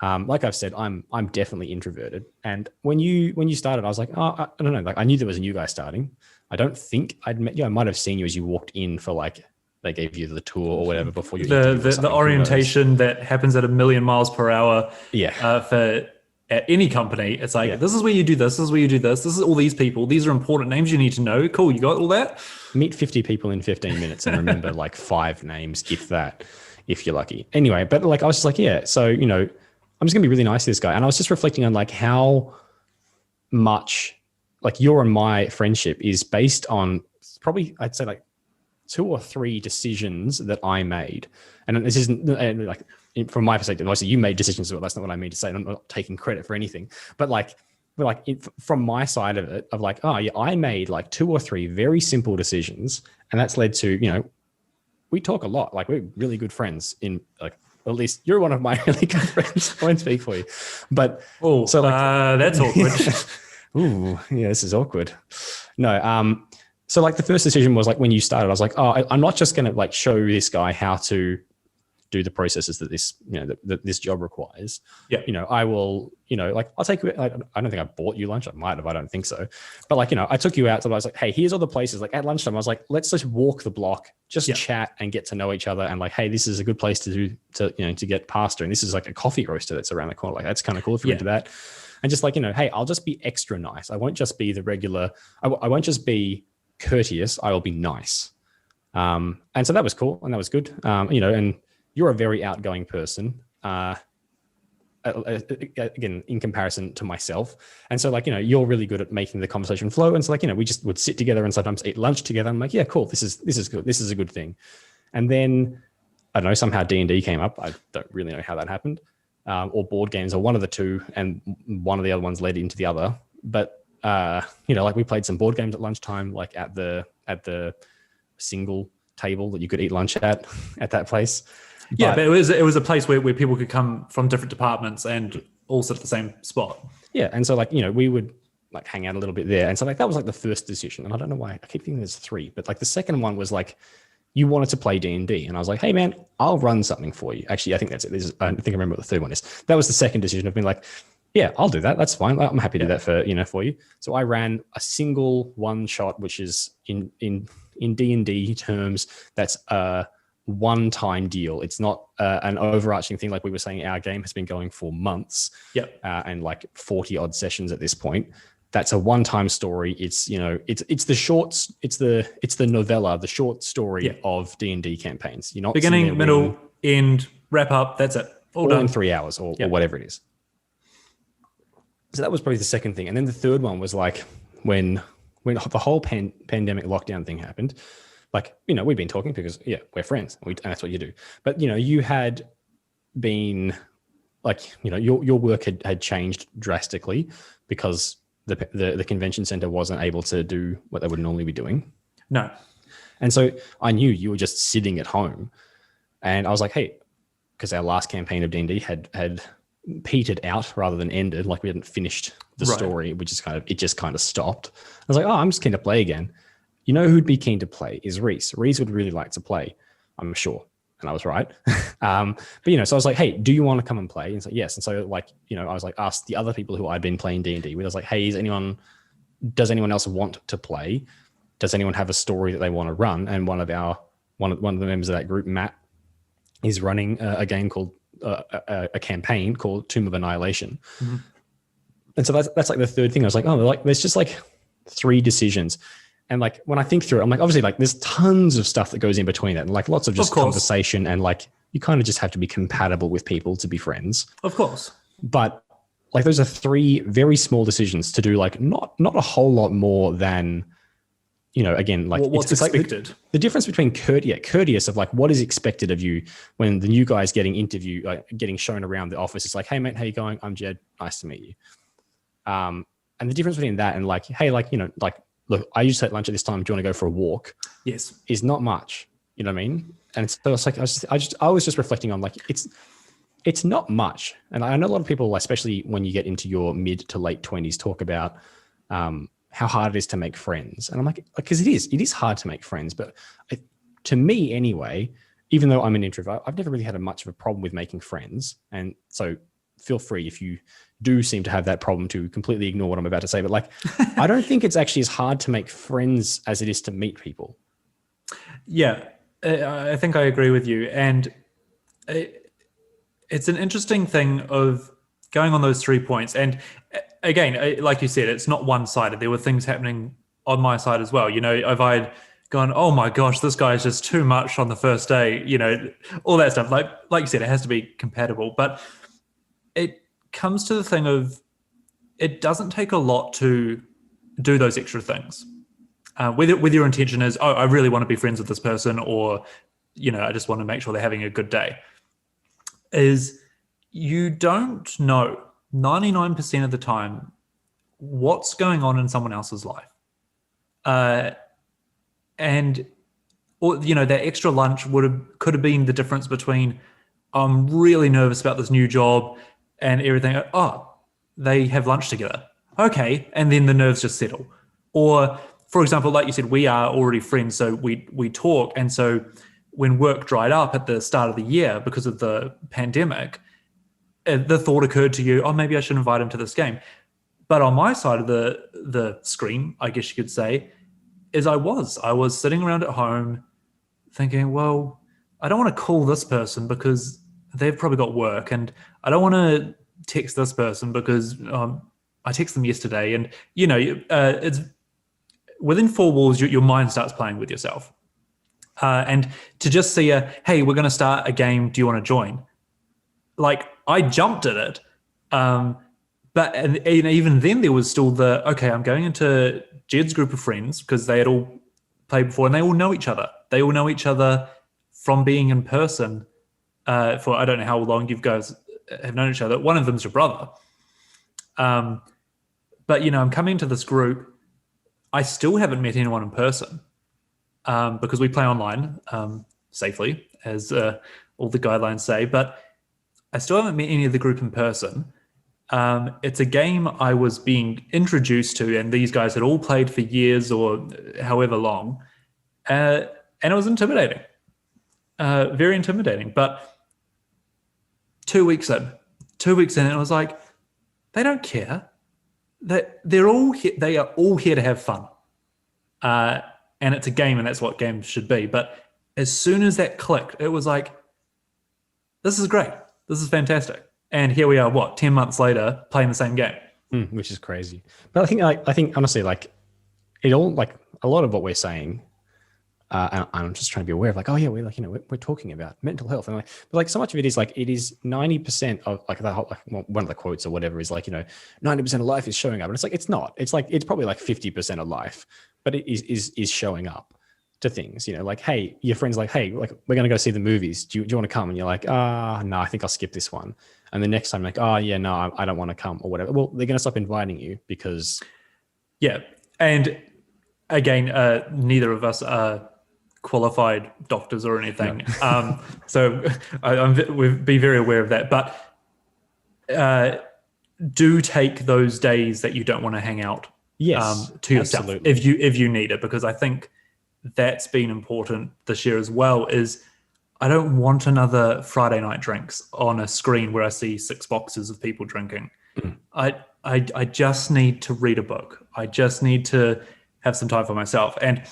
[SPEAKER 2] Like I've said, I'm definitely introverted. And when you started, I was like, oh, I don't know. Like I knew there was a new guy starting. I don't think I'd met you. I might have seen you as you walked in for like, they gave you the tour or whatever before you
[SPEAKER 1] the orientation that happens at 1,000,000 miles per hour.
[SPEAKER 2] Yeah.
[SPEAKER 1] For at any company, it's like, this is where you do this. This is where you do this. This is all these people. These are important names you need to know. Cool. You got all that?
[SPEAKER 2] Meet 50 people in 15 minutes and remember like 5 names, if you're lucky. Anyway, but like, I was just like, yeah. So, I'm just gonna be really nice to this guy. And I was just reflecting on like how much like your and my friendship is based on probably, I'd say like 2 or 3 decisions that I made. And this isn't like, from my perspective, obviously you made decisions as well. That's not what I mean to say. I'm not taking credit for anything, but from my side of it, of like, oh yeah, I made like 2 or 3 very simple decisions. And that's led to, we talk a lot, like we're really good friends in like, at least you're one of my really good friends. I won't speak for you, but
[SPEAKER 1] so like, that's awkward.
[SPEAKER 2] Ooh, yeah, this is awkward. No. So like the first decision was like when you started, I was like, oh, I'm not just going to like show this guy how to do the processes that this, that this job requires.
[SPEAKER 1] Yeah.
[SPEAKER 2] I will, like I'll take you, I don't think I bought you lunch. I might have, I don't think so. But like, I took you out. So I was like, hey, here's all the places. Like at lunchtime, I was like, let's just walk the block, just chat and get to know each other. And like, hey, this is a good place to get pasta. And this is like a coffee roaster that's around the corner. Like that's kind of cool if you're into that. And just like, hey, I'll just be extra nice. I won't just be the regular, I won't just be courteous. I will be nice. And so that was cool. And that was good. And you're a very outgoing person. Again, in comparison to myself. And so like, you're really good at making the conversation flow. And so like, we just would sit together and sometimes eat lunch together. I'm like, yeah, cool. This is good. This is a good thing. And then I don't know, somehow D&D came up. I don't really know how that happened. Or board games, or one of the two, and one of the other ones led into the other. But like we played some board games at lunchtime, like at the single table that you could eat lunch at that place.
[SPEAKER 1] Yeah, but it was a place where people could come from different departments and all sit at the same spot.
[SPEAKER 2] Yeah, and so like we would like hang out a little bit there, and so like that was like the first decision. And I don't know why I keep thinking there's 3, but like the second one was like you wanted to play D&D, and I was like, hey man, I'll run something for you. Actually, I think that's it. I think I remember what the third one is. That was the second decision of being like, yeah, I'll do that. That's fine. I'm happy to do that for you. So I ran a single one shot, which is in D&D terms, that's a one-time deal. It's not an overarching thing. Like we were saying, our game has been going for months.
[SPEAKER 1] Yep.
[SPEAKER 2] And like 40 odd sessions at this point. That's a one-time story. It's, it's the shorts, it's the novella, the short story of D&D campaigns. You're not
[SPEAKER 1] beginning, middle, end, wrap up. That's it.
[SPEAKER 2] All done in 3 hours or whatever it is. So that was probably the second thing. And then the third one was like when the whole pandemic lockdown thing happened, like, we'd been talking because we're friends and that's what you do. But, you had been like, your work had changed drastically because the convention center wasn't able to do what they would normally be doing.
[SPEAKER 1] No.
[SPEAKER 2] And so I knew you were just sitting at home, and I was like, hey, because our last campaign of D&D had petered out rather than ended. Like we hadn't finished the story, which is it just kind of stopped. I was like, oh, I'm just keen to play again. Who'd be keen to play is Reese. Reese would really like to play, I'm sure. And I was right. But, so I was like, hey, do you want to come and play? And he's like, yes. And so like, I was like, asked the other people who I'd been playing D&D with. I was like, hey, does anyone else want to play? Does anyone have a story that they want to run? And one of the members of that group, Matt, is running a game called a campaign called Tomb of Annihilation. Mm-hmm. And so that's like the third thing. I was like, oh, like there's just like 3 decisions. And like when I think through it, I'm like, obviously, like there's tons of stuff that goes in between that, and like lots of just conversation, and like you kind of just have to be compatible with people to be friends.
[SPEAKER 1] Of course.
[SPEAKER 2] But like those are 3 very small decisions to do, like not a whole lot more than again, like
[SPEAKER 1] What's
[SPEAKER 2] it's
[SPEAKER 1] expected?
[SPEAKER 2] Like the difference between courteous of like what is expected of you when the new guy is getting interviewed, like getting shown around the office. It's like, hey mate, how you going? I'm Jed. Nice to meet you. And the difference between that and like, hey, like, like, look, I used to take lunch at this time. Do you want to go for a walk?
[SPEAKER 1] Yes.
[SPEAKER 2] Is not much. You know what I mean? And so it's like, I was just reflecting on like, it's not much. And I know a lot of people, especially when you get into your mid to late 20s, talk about how hard it is to make friends. And I'm like, because it is hard to make friends. But to me anyway, even though I'm an introvert, I've never really had much of a problem with making friends. And so feel free if you do seem to have that problem to completely ignore what I'm about to say. But like, I don't think it's actually as hard to make friends as it is to meet people.
[SPEAKER 1] Yeah, I think I agree with you. And it's an interesting thing of going on those 3 points. And again, like you said, it's not one-sided. There were things happening on my side as well. If I'd gone, oh my gosh, this guy is just too much on the first day, all that stuff. Like you said, it has to be compatible. But it comes to the thing of it doesn't take a lot to do those extra things. Whether your intention is, oh, I really want to be friends with this person, or, I just want to make sure they're having a good day, is you don't know 99% of the time what's going on in someone else's life. And, that extra lunch could have been the difference between, I'm really nervous about this new job and everything. Oh, they have lunch together. Okay. And then the nerves just settle. Or, for example, like you said, we are already friends, so we talk. And so when work dried up at the start of the year because of the pandemic, the thought occurred to you, oh, maybe I should invite him to this game. But on my side of the screen, I guess you could say, is I was sitting around at home thinking, well, I don't want to call this person because they've probably got work, and I don't want to text this person because I texted them yesterday. And, it's within four walls, your mind starts playing with yourself. And to just see hey, we're going to start a game. Do you want to join? Like, I jumped at it. But and even then there was still okay, I'm going into Jed's group of friends because they had all played before and they all know each other. They all know each other from being in person for I don't know how long you guys have known each other. One of them's your brother. But, I'm coming to this group. I still haven't met anyone in person because we play online safely, as all the guidelines say. But I still haven't met any of the group in person. It's a game I was being introduced to, and these guys had all played for years or however long. And it was intimidating, very intimidating. But 2 weeks in, and I was like, they don't care. They are all here to have fun. And it's a game, and that's what games should be. But as soon as that clicked, it was like, this is great. This is fantastic. And here we are, 10 months later, playing the same game.
[SPEAKER 2] Which is crazy. But I think honestly, like, it all, like, a lot of what we're saying, and I'm just trying to be aware of, like, oh yeah, we're like, we're talking about mental health, and like, but like, so much of it is like, it is 90% of like the whole, like, one of the quotes or whatever is like, 90% of life is showing up, and it's like, it's not. It's like, it's probably like 50% of life, but it is showing up to things. Like, hey, your friend's like, hey, like, we're gonna go see the movies. Do you want to come? And you're like, no, I think I'll skip this one. And the next time, like, oh yeah, no, I don't want to come or whatever. Well, they're going to stop inviting you because.
[SPEAKER 1] Yeah. And again, neither of us are qualified doctors or anything. No. So we'll be very aware of that. But do take those days that you don't want to hang out to yourself if you need it, because I think that's been important this year as well, is I don't want another Friday night drinks on a screen where I see 6 boxes of people drinking. I just need to read a book. I just need to have some time for myself. And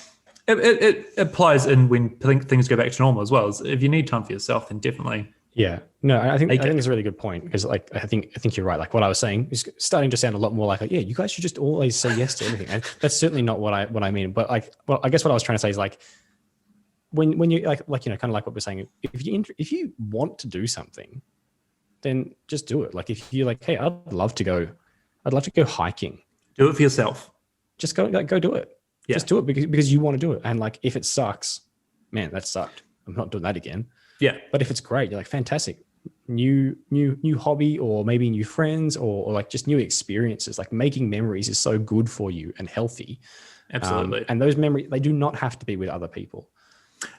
[SPEAKER 1] it applies in when things go back to normal as well. As if you need time for yourself, then definitely.
[SPEAKER 2] Yeah, no, I think it's a really good point, because like, I think you're right. Like, what I was saying is starting to sound a lot more like, yeah, you guys should just always say yes to everything. And that's certainly not what I mean. But like, well, I guess what I was trying to say is like, when you like kind of like what we're saying, if you want to do something, then just do it. Like, if you're like, hey, I'd love to go hiking.
[SPEAKER 1] Do it for yourself.
[SPEAKER 2] Just go do it.
[SPEAKER 1] Yeah.
[SPEAKER 2] Just do it because you want to do it. And like, if it sucks, man, that sucked. I'm not doing that again.
[SPEAKER 1] Yeah.
[SPEAKER 2] But if it's great, you're like, fantastic. New hobby, or maybe new friends, or like just new experiences. Like, making memories is so good for you and healthy.
[SPEAKER 1] Absolutely.
[SPEAKER 2] And those memories, they do not have to be with other people.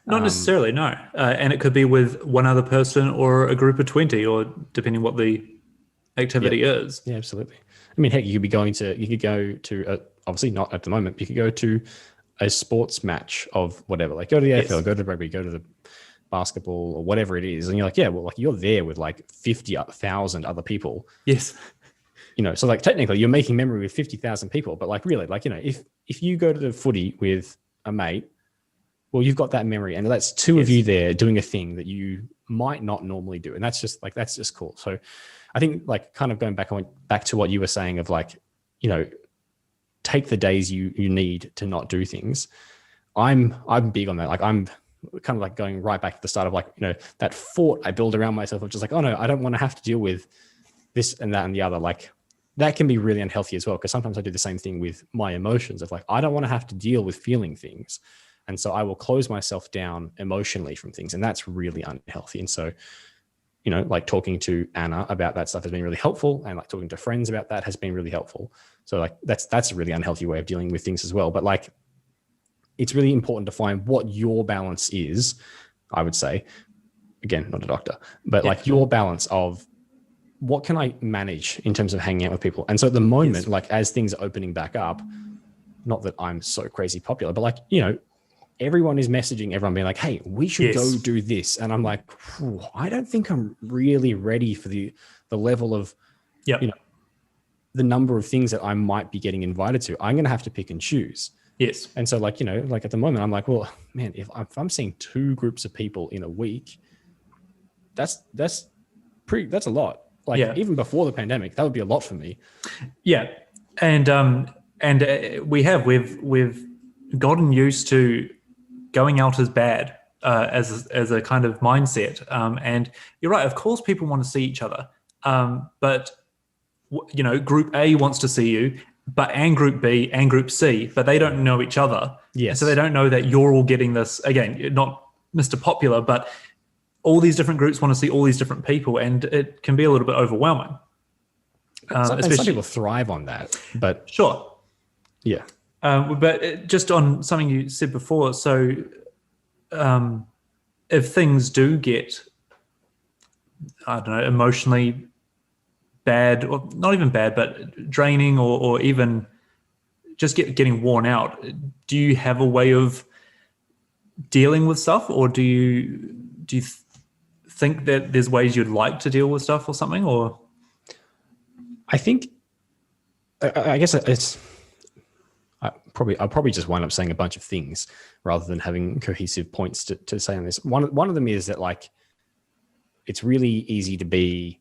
[SPEAKER 1] Not necessarily, no. And it could be with one other person or a group of 20, or depending what the activity is.
[SPEAKER 2] Yeah, absolutely. I mean, heck, you could go to obviously not at the moment, but you could go to a sports match of whatever, like go to the AFL, go to rugby, go to the basketball or whatever it is. And you're like, yeah, well, like you're there with like 50,000 other people.
[SPEAKER 1] Yes.
[SPEAKER 2] So like technically you're making memory with 50,000 people, but like really, like, if you go to the footy with a mate, well, you've got that memory, and that's two of you there doing a thing that you might not normally do. And that's just cool. So I think, like, kind of going back to what you were saying of like, take the days you need to not do things. I'm big on that. Like, I'm kind of like going right back to the start of like, that fort I build around myself of just like, oh no, I don't want to have to deal with this and that and the other. Like, that can be really unhealthy as well. Because sometimes I do the same thing with my emotions of like, I don't want to have to deal with feeling things. And so I will close myself down emotionally from things. And that's really unhealthy. And so, like talking to Anna about that stuff has been really helpful. And like talking to friends about that has been really helpful. So like, that's a really unhealthy way of dealing with things as well. But like, it's really important to find what your balance is, I would say. Again, not a doctor, but like your balance of what can I manage in terms of hanging out with people. And so at the moment, like as things are opening back up, not that I'm so crazy popular, but like, everyone is messaging everyone being like, hey, we should go do this. And I'm like, I don't think I'm really ready for the level of, the number of things that I might be getting invited to. I'm going to have to pick and choose.
[SPEAKER 1] Yes.
[SPEAKER 2] And so like, like at the moment, I'm like, well, man, if I'm seeing 2 groups of people in a week, that's a lot. Like even before the pandemic, that would be a lot for me.
[SPEAKER 1] Yeah. And we've gotten used to going out as bad as a kind of mindset. And you're right. Of course, people want to see each other. But group A wants to see you, and group B and group C, but they don't know each other.
[SPEAKER 2] Yes.
[SPEAKER 1] So they don't know that you're all getting this, again, not Mr. Popular, but all these different groups want to see all these different people, and it can be a little bit overwhelming.
[SPEAKER 2] Some people thrive on that, but
[SPEAKER 1] sure.
[SPEAKER 2] Yeah.
[SPEAKER 1] But just on something you said before, so if things do get, I don't know, emotionally bad, or not even bad, but draining, or even just getting worn out, do you have a way of dealing with stuff, or do you think that there's ways you'd like to deal with stuff or something? Or
[SPEAKER 2] I think, I guess I'll probably just wind up saying a bunch of things rather than having cohesive points to say on this. One of them is that like, it's really easy to be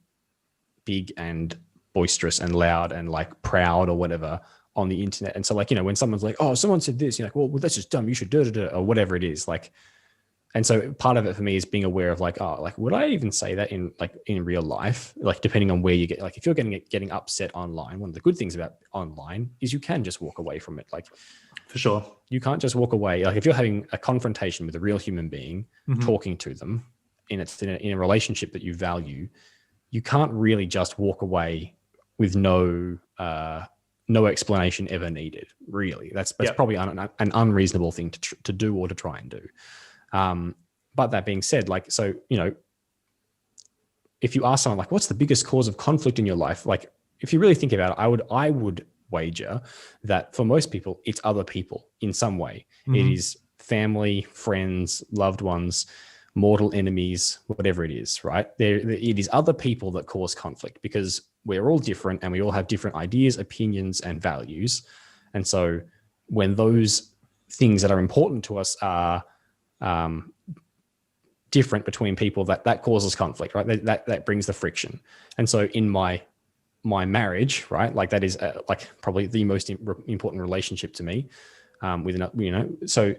[SPEAKER 2] big and boisterous and loud and like proud or whatever on the internet. And so like, when someone's like, oh, someone said this, you're like, well, that's just dumb. You should do it, or whatever it is. Like, and so part of it for me is being aware of like, oh, like, would I even say that in real life? Like, depending on where you get, like, if you're getting upset online, one of the good things about online is you can just walk away from it. Like,
[SPEAKER 1] for sure,
[SPEAKER 2] you can't just walk away. Like, if you're having a confrontation with a real human being, talking to them in a relationship that you value, you can't really just walk away with no explanation ever needed. Really, that's probably an unreasonable thing to do or to try and do. But that being said, like, so, if you ask someone like, what's the biggest cause of conflict in your life? Like, if you really think about it, I would wager that for most people, it's other people in some way. It is family, friends, loved ones, mortal enemies, whatever it is, right? It is other people that cause conflict, because we're all different and we all have different ideas, opinions, and values. And so when those things that are important to us are different between people, that causes conflict, right? That brings the friction. And so in my marriage, right, like that is like probably the most important relationship to me, so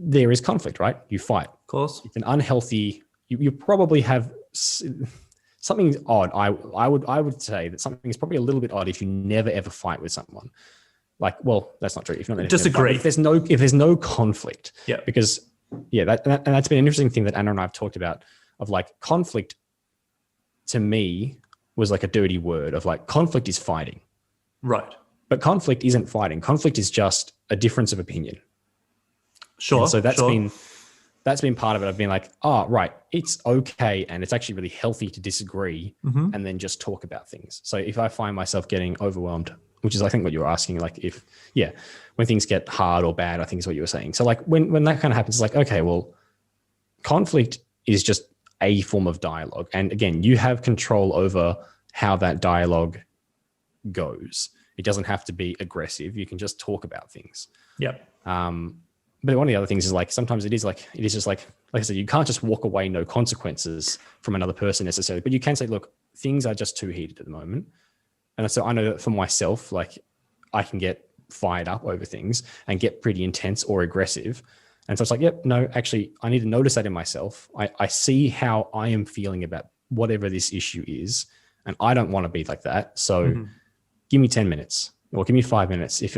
[SPEAKER 2] there is conflict, right? You fight.
[SPEAKER 1] Of course.
[SPEAKER 2] It's an unhealthy, you probably have something odd. I would say that something is probably a little bit odd if you never ever fight with someone. like, well, that's not true. If not,
[SPEAKER 1] Disagree.
[SPEAKER 2] If there's no conflict,
[SPEAKER 1] Yeah.
[SPEAKER 2] because that's been an interesting thing that Anna and I have talked about, of like, conflict to me was like a dirty word of like, conflict is fighting.
[SPEAKER 1] Right.
[SPEAKER 2] But conflict isn't fighting. Conflict is just a difference of opinion.
[SPEAKER 1] Sure.
[SPEAKER 2] And so that's been part of it. I've been like, oh, right, it's okay. And it's actually really healthy to disagree and then just talk about things. So if I find myself getting overwhelmed, which is, I think, what you were asking, like when things get hard or bad, I think is what you were saying. So like when that kind of happens, it's like, okay, well, conflict is just a form of dialogue. And again, you have control over how that dialogue goes. It doesn't have to be aggressive. You can just talk about things.
[SPEAKER 1] Yep.
[SPEAKER 2] But one of the other things is like, sometimes it is just like I said, you can't just walk away, no consequences from another person necessarily, but you can say, look, things are just too heated at the moment. And so I know that for myself, like, I can get fired up over things and get pretty intense or aggressive. And so it's like, yep, no, actually, I need to notice that in myself. I see how I am feeling about whatever this issue is, and I don't want to be like that. So give me 10 minutes or give me 5 minutes. If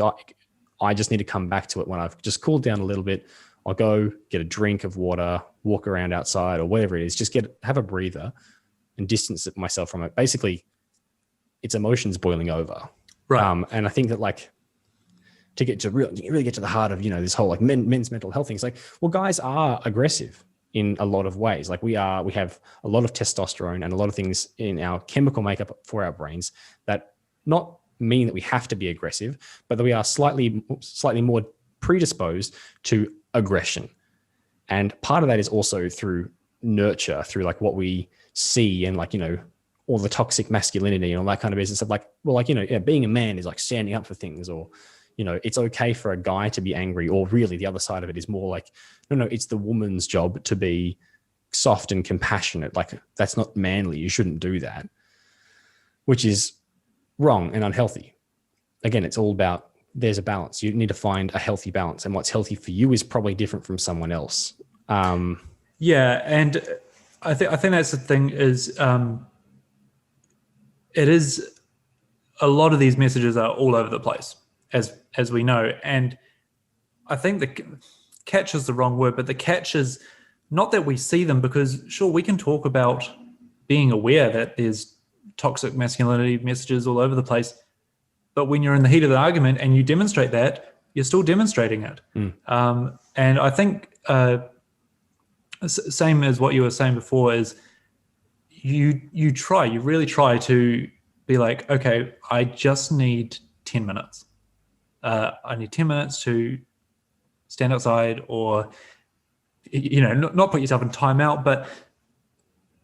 [SPEAKER 2] I just need to come back to it when I've just cooled down a little bit, I'll go get a drink of water, walk around outside or whatever it is, just have a breather and distance myself from it. Basically, it's emotions boiling over.
[SPEAKER 1] Right.
[SPEAKER 2] And I think that, like, to really get to the heart of, this whole like men's mental health thing, it's like, well, guys are aggressive in a lot of ways. Like we have a lot of testosterone and a lot of things in our chemical makeup for our brains that not mean that we have to be aggressive, but that we are slightly more predisposed to aggression. And part of that is also through nurture, through like what we see and like, all the toxic masculinity and all that kind of business of like, well, like, being a man is like standing up for things, or, it's okay for a guy to be angry, or really the other side of it is more like, no, it's the woman's job to be soft and compassionate. Like, that's not manly. You shouldn't do that, which is wrong and unhealthy. Again, it's all about, there's a balance. You need to find a healthy balance, and what's healthy for you is probably different from someone else.
[SPEAKER 1] Yeah. And I think that's the thing is, it is, a lot of these messages are all over the place, as we know. And I think the catch is the wrong word, but the catch is not that we see them, because sure, we can talk about being aware that there's toxic masculinity messages all over the place, but when you're in the heat of the argument and you demonstrate that, you're still demonstrating it. And I think same as what you were saying before is you really try to be like, okay, I just need 10 minutes. I need 10 minutes to stand outside, or, not put yourself in timeout, but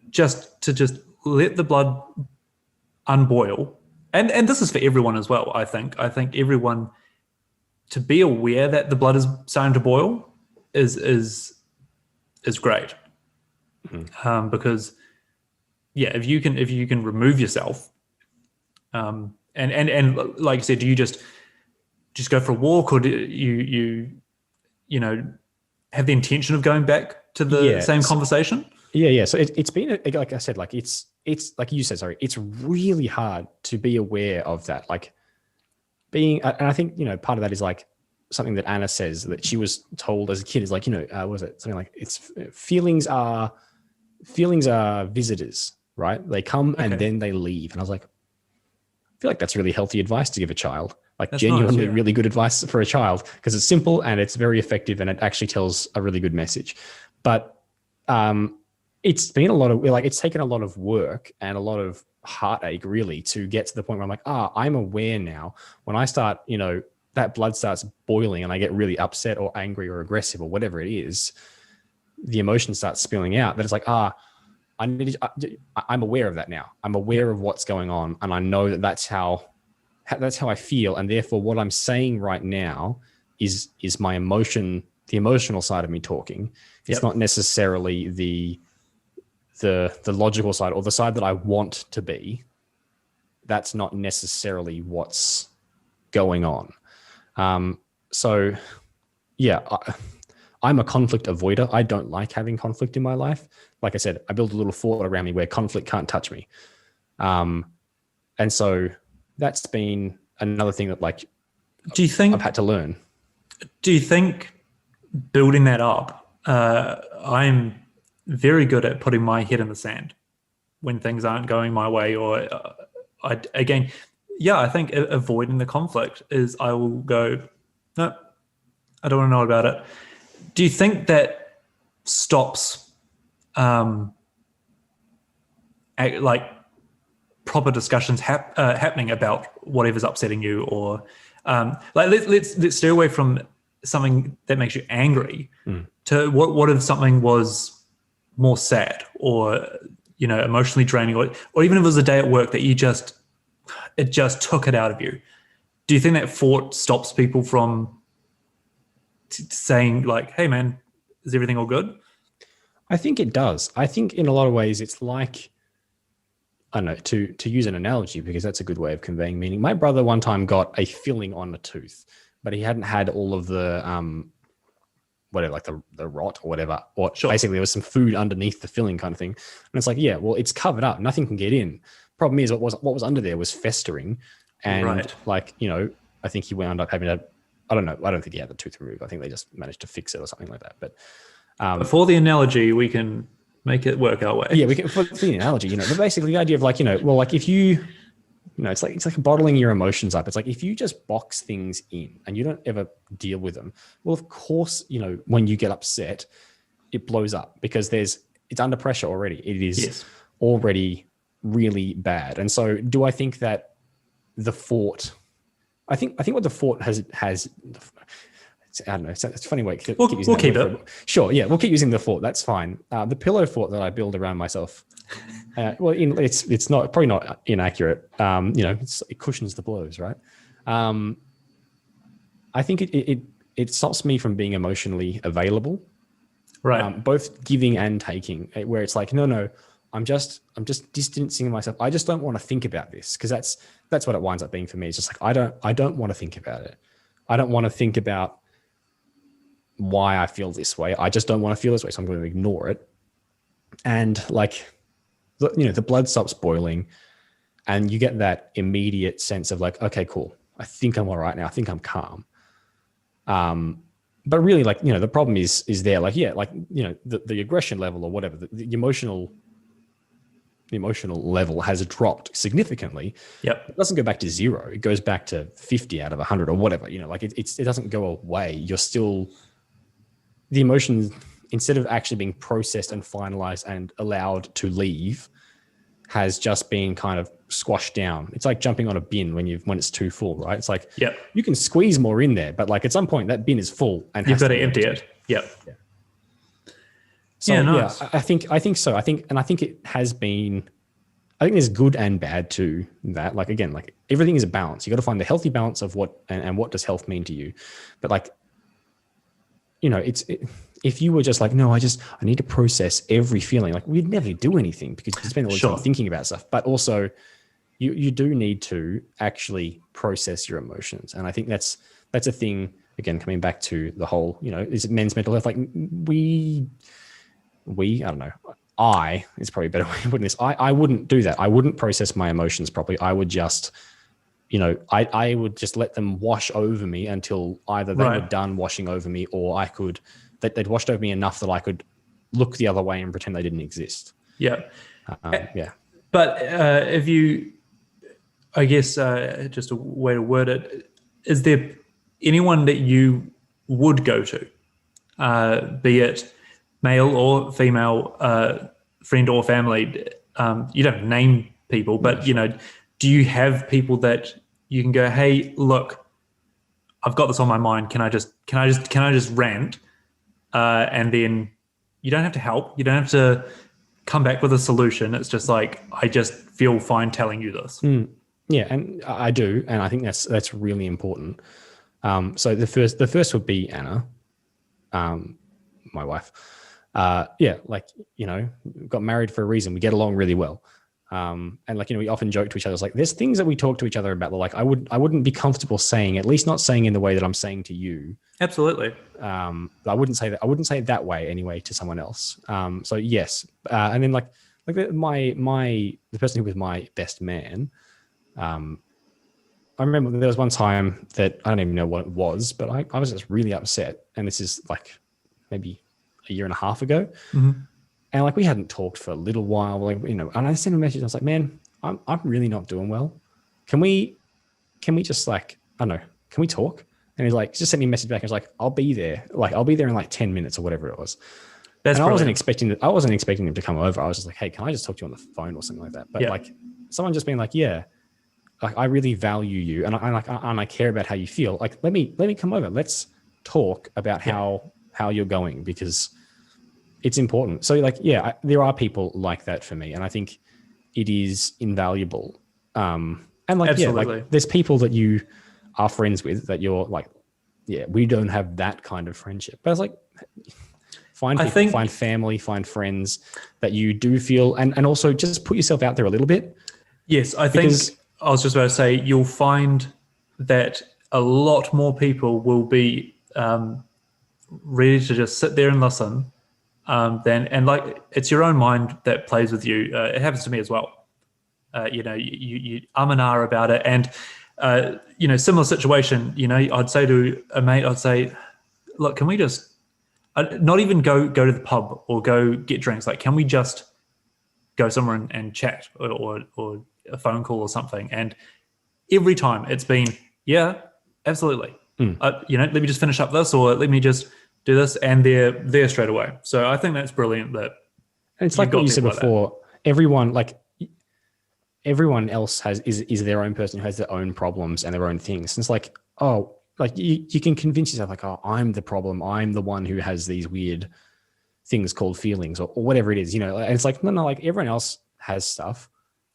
[SPEAKER 1] just let the blood unboil. And this is for everyone as well. I think everyone, to be aware that the blood is starting to boil is great. Because if you can remove yourself, and like you said, do you just go for a walk, or do you have the intention of going back to the same conversation?
[SPEAKER 2] Yeah. So it's been, like I said, like it's like you said, sorry, it's really hard to be aware of that. Like and I think, part of that is like something that Anna says that she was told as a kid is like, what was it? Something like, it's feelings are visitors, right? They come and then they leave. And I was like, I feel like that's really healthy advice to give a child. Like, that's genuinely nice, really good advice for a child, because it's simple and it's very effective and it actually tells a really good message. But it's been it's taken a lot of work and a lot of heartache really to get to the point where I'm like, I'm aware now. When I start, that blood starts boiling and I get really upset or angry or aggressive or whatever it is, the emotion starts spilling out. That it's like, I'm aware of that now. I'm aware of what's going on, and I know that that's how I feel, and therefore what I'm saying right now is my emotion, the emotional side of me talking. It's not necessarily the logical side or the side that I want to be. That's not necessarily what's going on. So yeah, I'm a conflict avoider. I don't like having conflict in my life. Like I said, I build a little fort around me where conflict can't touch me. And so that's been another thing that, like,
[SPEAKER 1] Do you think?
[SPEAKER 2] I've had to learn.
[SPEAKER 1] Do you think building that up? I'm very good at putting my head in the sand when things aren't going my way, or again, yeah, I think avoiding the conflict is I will go, no, I don't want to know about it. Do you think that stops like proper discussions happening about whatever's upsetting you, or like let's stay away from something that makes you angry to what if something was more sad, or emotionally draining, or even if it was a day at work that it just took it out of you. Do you think that fort stops people from saying like, hey man, is everything all good?
[SPEAKER 2] I think it does. I think in a lot of ways it's like, I don't know, to use an analogy, because that's a good way of conveying meaning. My brother one time got a filling on a tooth, but he hadn't had all of the whatever, like the rot or whatever, or
[SPEAKER 1] Sure.
[SPEAKER 2] Basically there was some food underneath the filling kind of thing. And it's like, yeah, well, it's covered up, nothing can get in. Problem is, what was under there was festering, and
[SPEAKER 1] Right.
[SPEAKER 2] like, I think he wound up having I don't know, I don't think he had the tooth removed. I think they just managed to fix it or something like that. But
[SPEAKER 1] For the analogy, we can make it work our way.
[SPEAKER 2] yeah, we can, for the analogy, but basically the idea of like, well, like if you, it's like bottling your emotions up. It's like if you just box things in and you don't ever deal with them, well, of course, when you get upset, it blows up because it's under pressure already. It is already really bad. And so do I think that the fort, I think what the fort has, I don't know. It's a funny way.
[SPEAKER 1] We'll keep it.
[SPEAKER 2] Sure. Yeah. We'll keep using the fort. That's fine. The pillow fort that I build around myself, it's probably not inaccurate. It cushions the blows, right? I think it stops me from being emotionally available,
[SPEAKER 1] right?
[SPEAKER 2] Both giving and taking. Where it's like, no, I'm just distancing myself. I just don't want to think about this, because that's what it winds up being for me. It's just like I don't want to think about it. I don't want to think about why I feel this way. I just don't want to feel this way, so I'm going to ignore it. And like, the blood stops boiling, and you get that immediate sense of like, okay, cool. I think I'm all right now. I think I'm calm. But really, like, the problem is there. Like, yeah, like, the aggression level or whatever, the emotional level has dropped significantly.
[SPEAKER 1] Yep.
[SPEAKER 2] It doesn't go back to 0. It goes back to 50 out of 100 or whatever. Like it doesn't go away. You're still, the emotions, instead of actually being processed and finalized and allowed to leave, has just been kind of squashed down. It's like jumping on a bin when it's too full, right? It's like, you can squeeze more in there, but like at some point that bin is full and
[SPEAKER 1] you've got to empty it. Yep.
[SPEAKER 2] Yeah. So
[SPEAKER 1] nice.
[SPEAKER 2] I think so. I think it has been, I think there's good and bad to that. Like, again, like everything is a balance. You got to find the healthy balance of what, and what does health mean to you? But like, if you were just like, no, I need to process every feeling, like we'd never do anything because you spend all the time thinking about stuff. But also you do need to actually process your emotions. And I think that's a thing, again, coming back to the whole, is it men's mental health? Like I don't know. It's probably a better way of putting this. I wouldn't do that. I wouldn't process my emotions properly. I would just, I would just let them wash over me until either they were done washing over me, or they'd washed over me enough that I could look the other way and pretend they didn't exist.
[SPEAKER 1] Yeah.
[SPEAKER 2] Yeah.
[SPEAKER 1] But if you, I guess, just a way to word it, is there anyone that you would go to, be it male or female, friend or family? You don't name people, but do you have people that you can go, hey, look, I've got this on my mind. Can I just rant? And then you don't have to help. You don't have to come back with a solution. It's just like, I just feel fine telling you this.
[SPEAKER 2] Yeah, and I do, and I think that's really important. So the first would be Anna, my wife. Like, got married for a reason. We get along really well. And like, we often joke to each other. It's like, there's things that we talk to each other about. Like I wouldn't be comfortable saying, at least not saying in the way that I'm saying to you.
[SPEAKER 1] Absolutely.
[SPEAKER 2] I wouldn't say that. I wouldn't say it that way anyway to someone else. So yes. And then like the person who was my best man, I remember there was one time that I don't even know what it was, but I was just really upset. And this is like maybe a year and a half ago.
[SPEAKER 1] Mm-hmm.
[SPEAKER 2] And like we hadn't talked for a little while, like, you know, and I sent him a message. I was like, man, I'm really not doing well. Can we just like, I don't know, can we talk? And he's like, just sent me a message back. I was like, I'll be there. Like, I'll be there in like 10 minutes or whatever it was.
[SPEAKER 1] That's
[SPEAKER 2] and
[SPEAKER 1] brilliant.
[SPEAKER 2] I wasn't expecting him to come over. I was just like, hey, can I just talk to you on the phone or something like that? But like someone just being like, yeah, like I really value you. And I care about how you feel. Like, let me come over. Let's talk about how you're going, because it's important. So like, yeah, there are people like that for me. And I think it is invaluable. And like,
[SPEAKER 1] Absolutely.
[SPEAKER 2] yeah, like there's people that you are friends with that you're like, yeah, we don't have that kind of friendship. But it's like, find people, find family, find friends that you do feel, and also just put yourself out there a little bit.
[SPEAKER 1] Yes, I think I was just about to say, you'll find that a lot more people will be ready to just sit there and listen. And like, it's your own mind that plays with you. It happens to me as well. You know, you and ah about it, and you know, similar situation. You know, I'd say to a mate, I'd say, look, can we just not even go to the pub or go get drinks? Like, can we just go somewhere and chat or a phone call or something? And every time it's been, yeah, absolutely. You know, let me just finish up this, or let me just do this, and they're there straight away. So I think that's brilliant. That,
[SPEAKER 2] and it's like what you said before. Everyone else is their own person who has their own problems and their own things. And it's like, oh, like you can convince yourself like, oh, I'm the problem. I'm the one who has these weird things called feelings or whatever it is, you know. And it's like, no, like everyone else has stuff.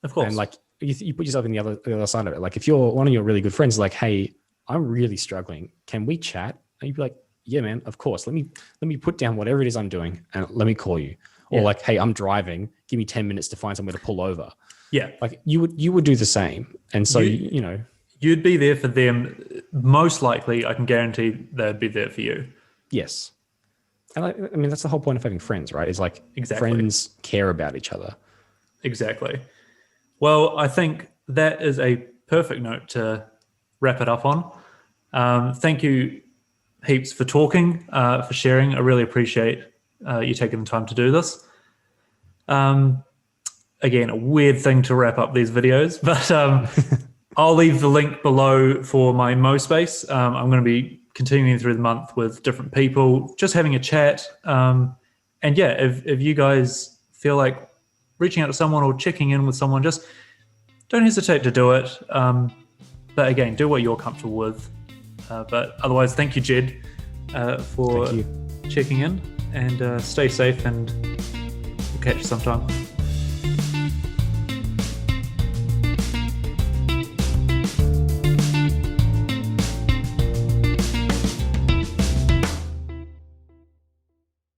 [SPEAKER 1] Of course.
[SPEAKER 2] And like you put yourself in the other side of it. Like if you're one of your really good friends, like, hey, I'm really struggling. Can we chat? And you'd be like, yeah, man, of course. Let me put down whatever it is I'm doing and let me call you. Or like, hey, I'm driving. Give me 10 minutes to find somewhere to pull over. Yeah. Like you would do the same. And so, you know,
[SPEAKER 1] you'd be there for them. Most likely, I can guarantee they'd be there for you.
[SPEAKER 2] Yes. And I mean, that's the whole point of having friends, right? Is like friends care about each other. Exactly.
[SPEAKER 1] Well, I think that is a perfect note to wrap it up on. Thank you heaps for talking, for sharing. I really appreciate you taking the time to do this. Again, a weird thing to wrap up these videos, but I'll leave the link below for my MoSpace. I'm going to be continuing through the month with different people, just having a chat. And yeah, if you guys feel like reaching out to someone or checking in with someone, just don't hesitate to do it. But again, do what you're comfortable with. But otherwise, thank you, Jed, for checking in, and stay safe, and we'll catch you sometime.